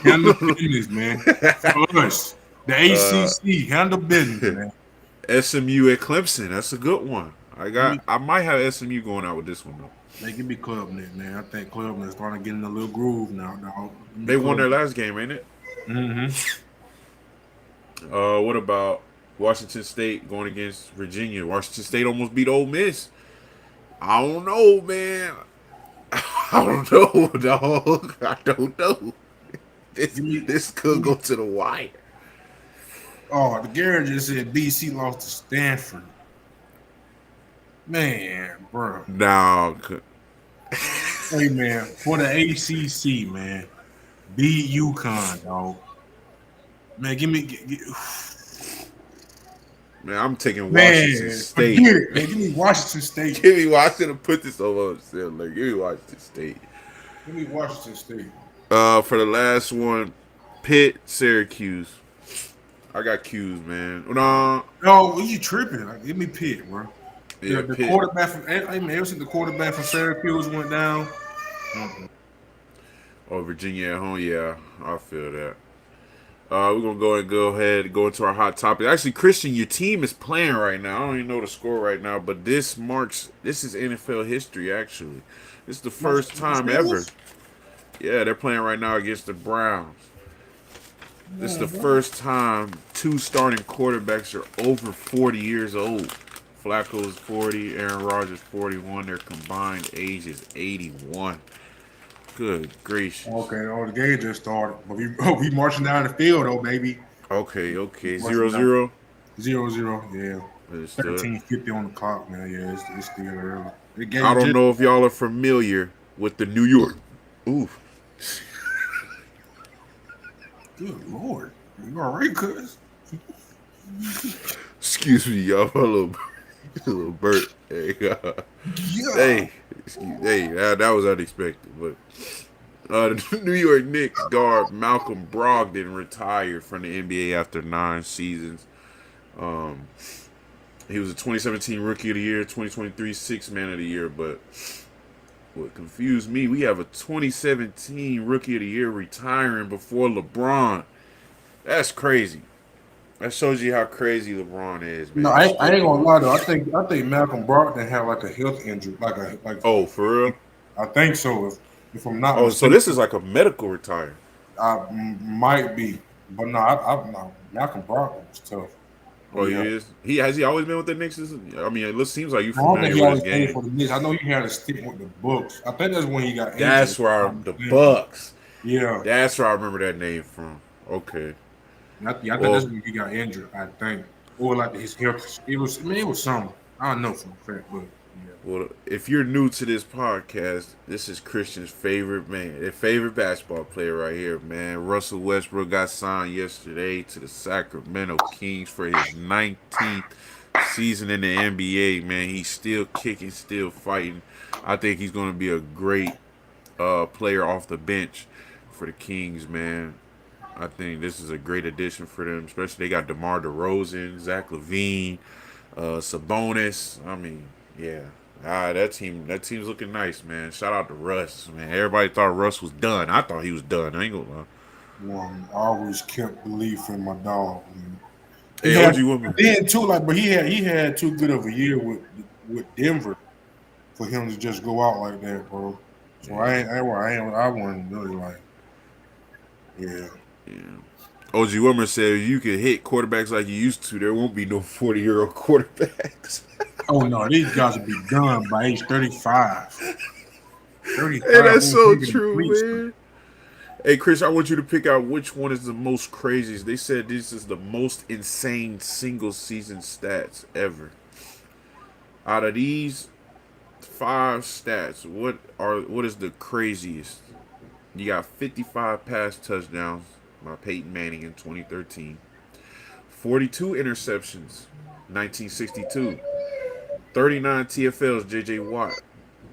Handle business, man. For us, the uh, ACC, handle business, man. SMU at Clemson. That's a good one. Give me, I might have SMU going out with this one though. give me Club Net, man. I think Club Net is starting to get in a little groove now, dog. Give me They won Club their Net. last game, ain't it? Mm-hmm. What about Washington State going against Virginia? Washington State almost beat Ole Miss. I don't know, man. I don't know, dog. I don't know. Give me, This could go to the wire. oh, the Garrett just said BC lost to Stanford. Man, bro. Now, Hey, man, for the ACC, man, beat UConn, dog. Man, man, I'm taking Washington man, State. forget it, man. Give me Washington State. Give me Washington. Put this over. Like, give me Washington State. Give me Washington State. For the last one, Pitt, Syracuse. I got Q's, man. No, No, you tripping? Like, give me Pitt, bro. yeah, The Pitt. quarterback from ever since the quarterback from Syracuse went down. Oh, Virginia at home. Yeah, I feel that. We're gonna go ahead and go into our hot topic. Actually, Christian, your team is playing right now. I don't even know the score right now, but this is NFL history. Actually, this is the first time ever. Yeah, they're playing right now against the Browns. This is the first time two starting quarterbacks are over 40 years old. Flacco is 40, Aaron Rodgers 41. Their combined age is 81. Good gracious. Okay, the game just started, but we marching down the field, though, baby. Okay. Marching 0-0. 0-0, yeah. Understood. 13:50 on the clock, man. Yeah, it's still early. The I game don't just, know if y'all are familiar with the New York. Ooh. good lord, you all right, cuz? Excuse me, y'all. A little burp. Yeah. Hey, that was unexpected. But the New York Knicks guard Malcolm Brogdon retired from the NBA after 9 seasons. He was a 2017 Rookie of the Year, 2023 Sixth Man of the Year. But what confused me, we have a 2017 Rookie of the Year retiring before LeBron. That's crazy. That shows you how crazy LeBron is, No, man. I ain't gonna lie though. I think Malcolm Brogdon had like a health injury, like Oh, for real? I think so. If I'm not Oh, so mistaken, this is like a medical retire. might be, but no, Malcolm Brogdon was tough. But Oh, he yeah, is. He always been with the Knicks. I mean, it seems like you I don't think familiar he with his always played game. for the Knicks. I know he had a stick with the Bucks. I think that's when he got injured. That's where the Bucks. Yeah, That's where I remember that name from. Okay. I think that's Well, when he got injured. I think, or like his health. It was something. I don't know for a fact, but yeah. if you're new to this podcast, this is Christian's favorite man, their favorite basketball player right here, man. Russell Westbrook got signed yesterday to the Sacramento Kings for his 19th season in the NBA, man. He's still kicking, still fighting. I think he's going to be a great player off the bench for the Kings, man. I think this is a great addition for them, especially they got DeMar DeRozan, Zach LaVine, Sabonis. I mean, yeah. That team's looking nice, man. Shout out to Russ, man. Everybody thought Russ was done. I thought he was done. I ain't gonna lie. I always kept belief in my dog. Man. He Hey, had OG Woman. then too, like, but he had too good of a year with Denver for him to just go out like that, bro. So I wasn't really like, yeah. Yeah. OG Woman said if you can hit quarterbacks like you used to, there won't be no 40-year-old quarterbacks. Oh no, these guys will be done by age 35. 35. Hey, that's so nigga true, complete stuff. man. Hey, Chris, I want you to pick out which one is the most craziest. They said this is the most insane single season stats ever. Out of these 5 stats, what is the craziest? You got 55 pass touchdowns by Peyton Manning in 2013, 42 interceptions, 1962, 39 TFLs, J.J. Watt,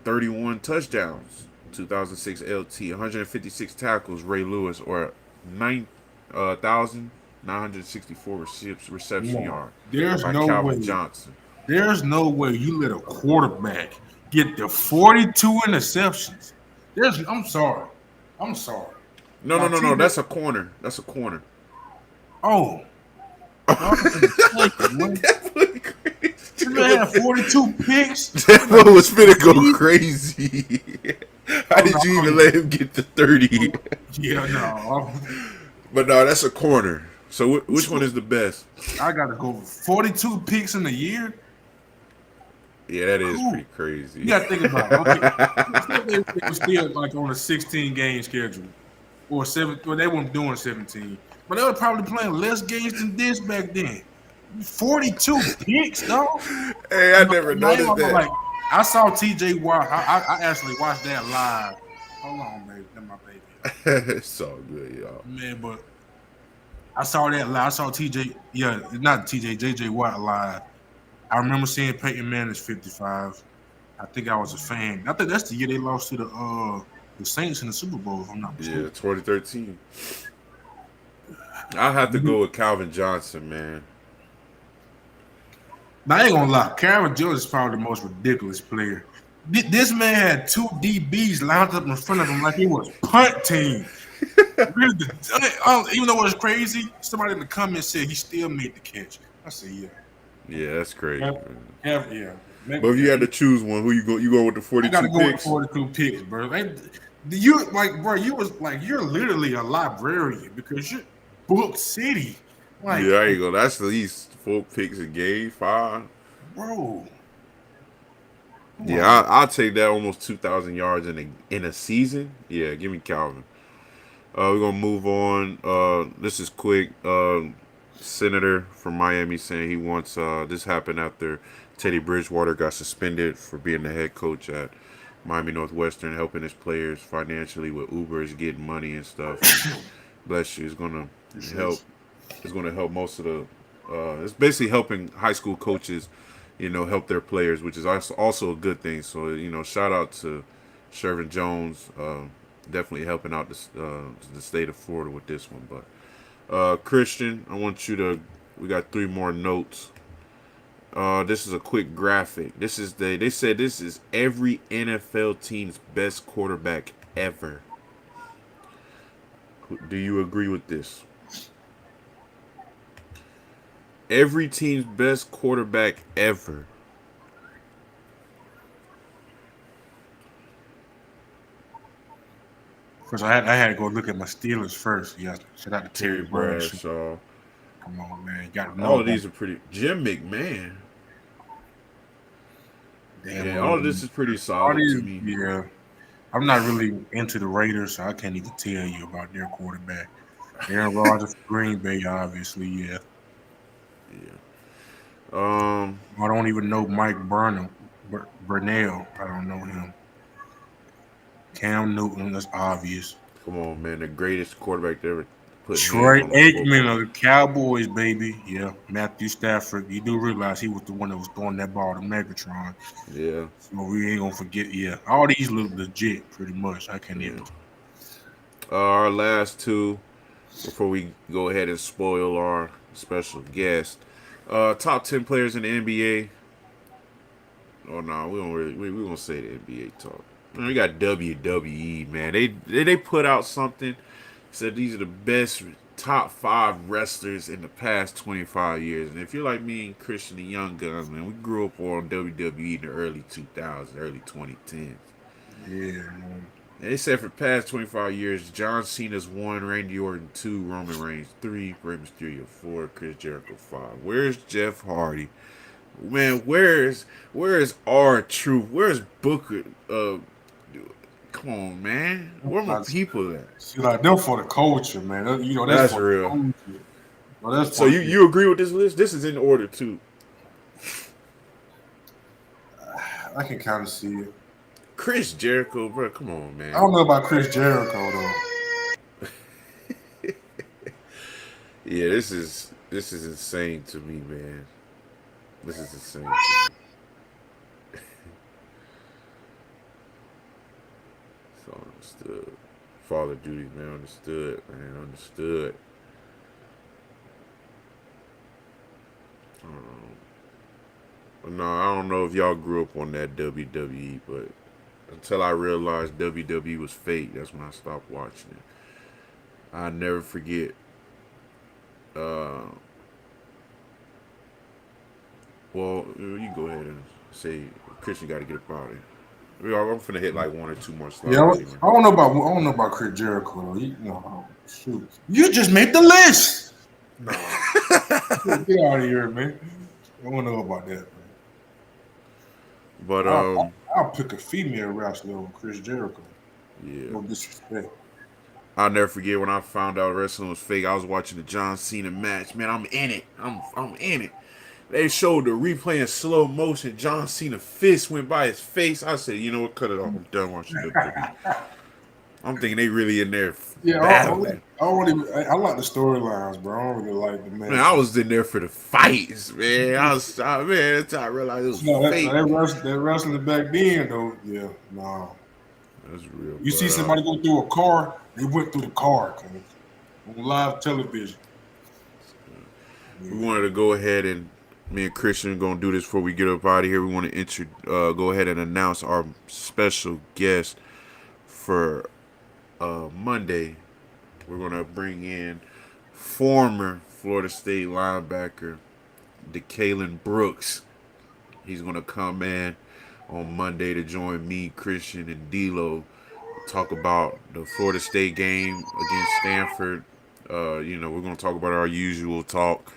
31 touchdowns. 2006 LT, 156 tackles. Ray Lewis, or 9,964 reception No, yard there's by no Calvin way. Johnson. There's no way you let a quarterback get the 42 interceptions. I'm sorry. I'm sorry. No, no, Now, no, no. TJ, That's a corner. That's a corner. oh, God, I'm mistaken, man. That was crazy. This man had 42 picks. That one was finna go crazy. How Oh, did you even no. let him get to 30? Yeah, no. But no, that's a corner. So which one is the best? I got to go 42 picks in a year. Yeah, that is Cool. pretty crazy. You got to think about it. Okay. It was still like on a 16 game schedule. Or 7. Well, they weren't doing 17. But they were probably playing less games than this back then. 42 picks, dog. Hey, I never noticed that. Like, I saw TJ Watt. I actually watched that live. Hold on, baby. That's my baby. It's all good, y'all. Man, but I saw that live. I saw TJ, not TJ, JJ Watt live. I remember seeing Peyton Manning's 55. I think I was a fan. I think that's the year they lost to the Saints in the Super Bowl, if I'm not mistaken. Yeah, 2013. I have to go with Calvin Johnson, man. Now, I ain't gonna lie, Calvin Johnson is probably the most ridiculous player. This man had 2 DBs lined up in front of him like he was punt team. Even though it was crazy, somebody in the comments said he still made the catch. I said, yeah. Yeah, that's crazy. Yeah. But if you had to choose one, who you go? You go with the 42 I gotta go picks? with 42 picks, bro. You're literally a librarian because you're book city. Like, Yeah, there you go. That's at least 4 picks a game, 5. bro. Yeah, I'll take that almost 2,000 yards in a season. Yeah, give me Calvin. We're gonna move on. This is quick. Senator from Miami saying he wants. This happened after Teddy Bridgewater got suspended for being the head coach at Miami Northwestern, helping his players financially with Ubers, getting money and stuff. And bless you. It's gonna help. It's gonna help most of the. It's basically helping high school coaches, help their players, which is also a good thing. So shout out to Shervin Jones. Definitely helping out the state of Florida with this one. But Christian, I want you to. We got 3 more notes. This is a quick graphic. They said this is every NFL team's best quarterback ever. Do you agree with this? Every team's best quarterback ever. Because I had to go look at my Steelers first. Yeah, shout out to Terry Bradshaw. Come on, man. You got to know. All of these are pretty. Jim McMahon. Damn, yeah, all of this is pretty solid to me. Yeah. I'm not really into the Raiders, so I can't even tell you about their quarterback. Aaron Rodgers, Green Bay, obviously, yeah. Yeah. I don't even know Mike Burnell. Burnell, I don't know him. Cam Newton, that's obvious. Come on, man. The greatest quarterback to ever put Troy hands on the Aikman football. of the Cowboys, baby. Yeah, Matthew Stafford. You do realize he was the one that was throwing that ball to Megatron. Yeah. So we ain't gonna forget. Yeah, all these look legit, pretty much. I can't even. Our last 2, before we go ahead and spoil our special guest. Top 10 players in the NBA. Oh no, we gonna say the NBA talk. Man, we got WWE, man. They put out something. Said these are the best top 5 wrestlers in the past 25 years. And if you're like me and Christian, the young guns, man, we grew up on WWE in the early 2000s, early 2010s. Yeah, man. And they said for the past 25 years, John Cena's 1, Randy Orton 2, Roman Reigns 3, Rey Mysterio 4, Chris Jericho 5. Where's Jeff Hardy? Man, where is R-Truth? Where's Booker? Come on, man. Where my people at? See, like them for the culture, man. That's for real. The well, So you agree with this list? This is in order too. I can kind of see it. Chris Jericho, bro. Come on, man. I don't know about Chris Jericho though. Yeah, this is insane to me, man. This is insane to me. Father duties, man. Understood, man. Understood. No, I don't know if y'all grew up on that WWE, but until I realized WWE was fake, that's when I stopped watching it. I never forget. Uh, well, you can go ahead and say Christian got to get up out of here. I'm finna hit like one or two more Yeah, slides anyway. I don't know about Chris Jericho though. Shoot, you just made the list. No, get out of here, man. I don't know about that, man. But I'll pick a female wrestler over Chris Jericho. yeah, No disrespect. I'll never forget when I found out wrestling was fake. I was watching the John Cena match. Man, I'm in it. I'm in it. They showed the replay in slow motion. John Cena fist went by his face. I said, you know what? Cut it off. I'm done watching WWE. I'm thinking they really in there Yeah, battling. I like the storylines, bro. I don't really like the Man, I matches. was in there for the fights, man. Man, that's how I realized it was fake. That wrestling back then, though. Yeah, no. That's real. You see But somebody go through a car, they went through the car, cause on live television. we wanted to go ahead and me and Christian are gonna do this before we get up out of here. We want to go ahead and announce our special guest for Monday. We're gonna bring in former Florida State linebacker DeKalen Brooks. He's gonna come in on Monday to join me, Christian, and D'Lo. Talk about the Florida State game against Stanford. We're gonna talk about our usual talk,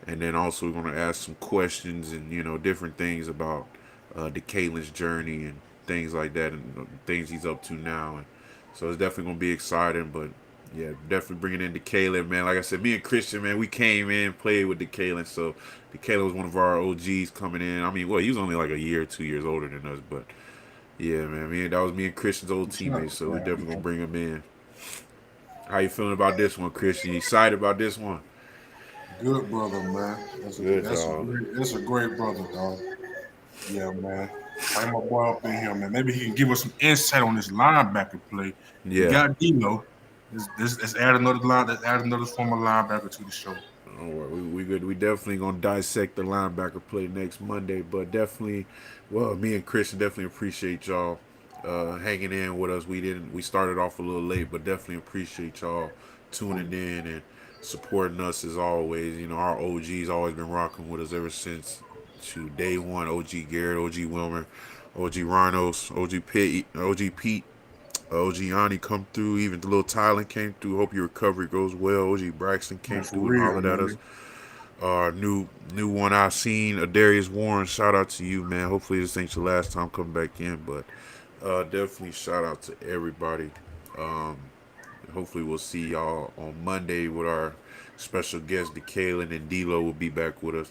and then also we're gonna ask some questions and different things about DeKalen's journey and things like that, and things he's up to now. And so it's definitely gonna be exciting, but yeah, definitely bringing in DeKalen, man. Like I said, me and Christian, man, we came in, played with DeKalen. So DeKalen was one of our OGs coming in. I mean, well, he was only like a year, 2 years older than us, but yeah, man, that was me and Christian's old teammate. So we're definitely gonna bring him in. How you feeling about this one, Christian? You excited about this one? Good brother, man. That's a great brother, dog. Yeah, man. Bring my boy up in here, man. Maybe he can give us some insight on this linebacker play. We Yeah. got Dino. Let's add another line. Let's add another former linebacker to the show. Don't worry, we good. We definitely gonna dissect the linebacker play next Monday, but definitely, well, me and Christian definitely appreciate y'all hanging in with us. We started off a little late, but definitely appreciate y'all tuning in and supporting us as always. Our OG's always been rocking with us ever since day one. OG Garrett, OG Wilmer, OG Rhinos, OG Pete. OG Yanni come through, even the little Tylen came through. Hope your recovery goes well. OG Braxton came For through and real, hollered at us. man. New one I seen, Adarius Warren. Shout out to you, man. Hopefully this ain't your last time coming back in, but definitely shout out to everybody. Um, Hopefully we'll see y'all on Monday with our special guest, DeKalen, and D'Lo will be back with us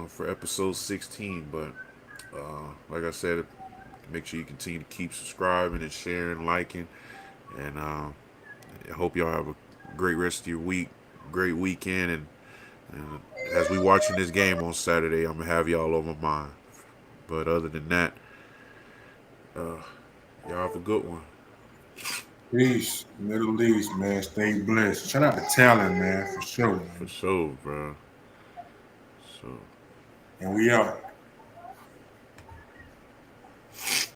for episode 16. But like I said, make sure you continue to keep subscribing and sharing, liking, and I hope y'all have a great rest of your week, great weekend, and as we watching this game on Saturday, I'm gonna have y'all on my mind. But other than that, y'all have a good one. Peace. Middle East, man. Stay blessed. Shout out to Talon, man, for sure, For man. sure, bro. So. And we out.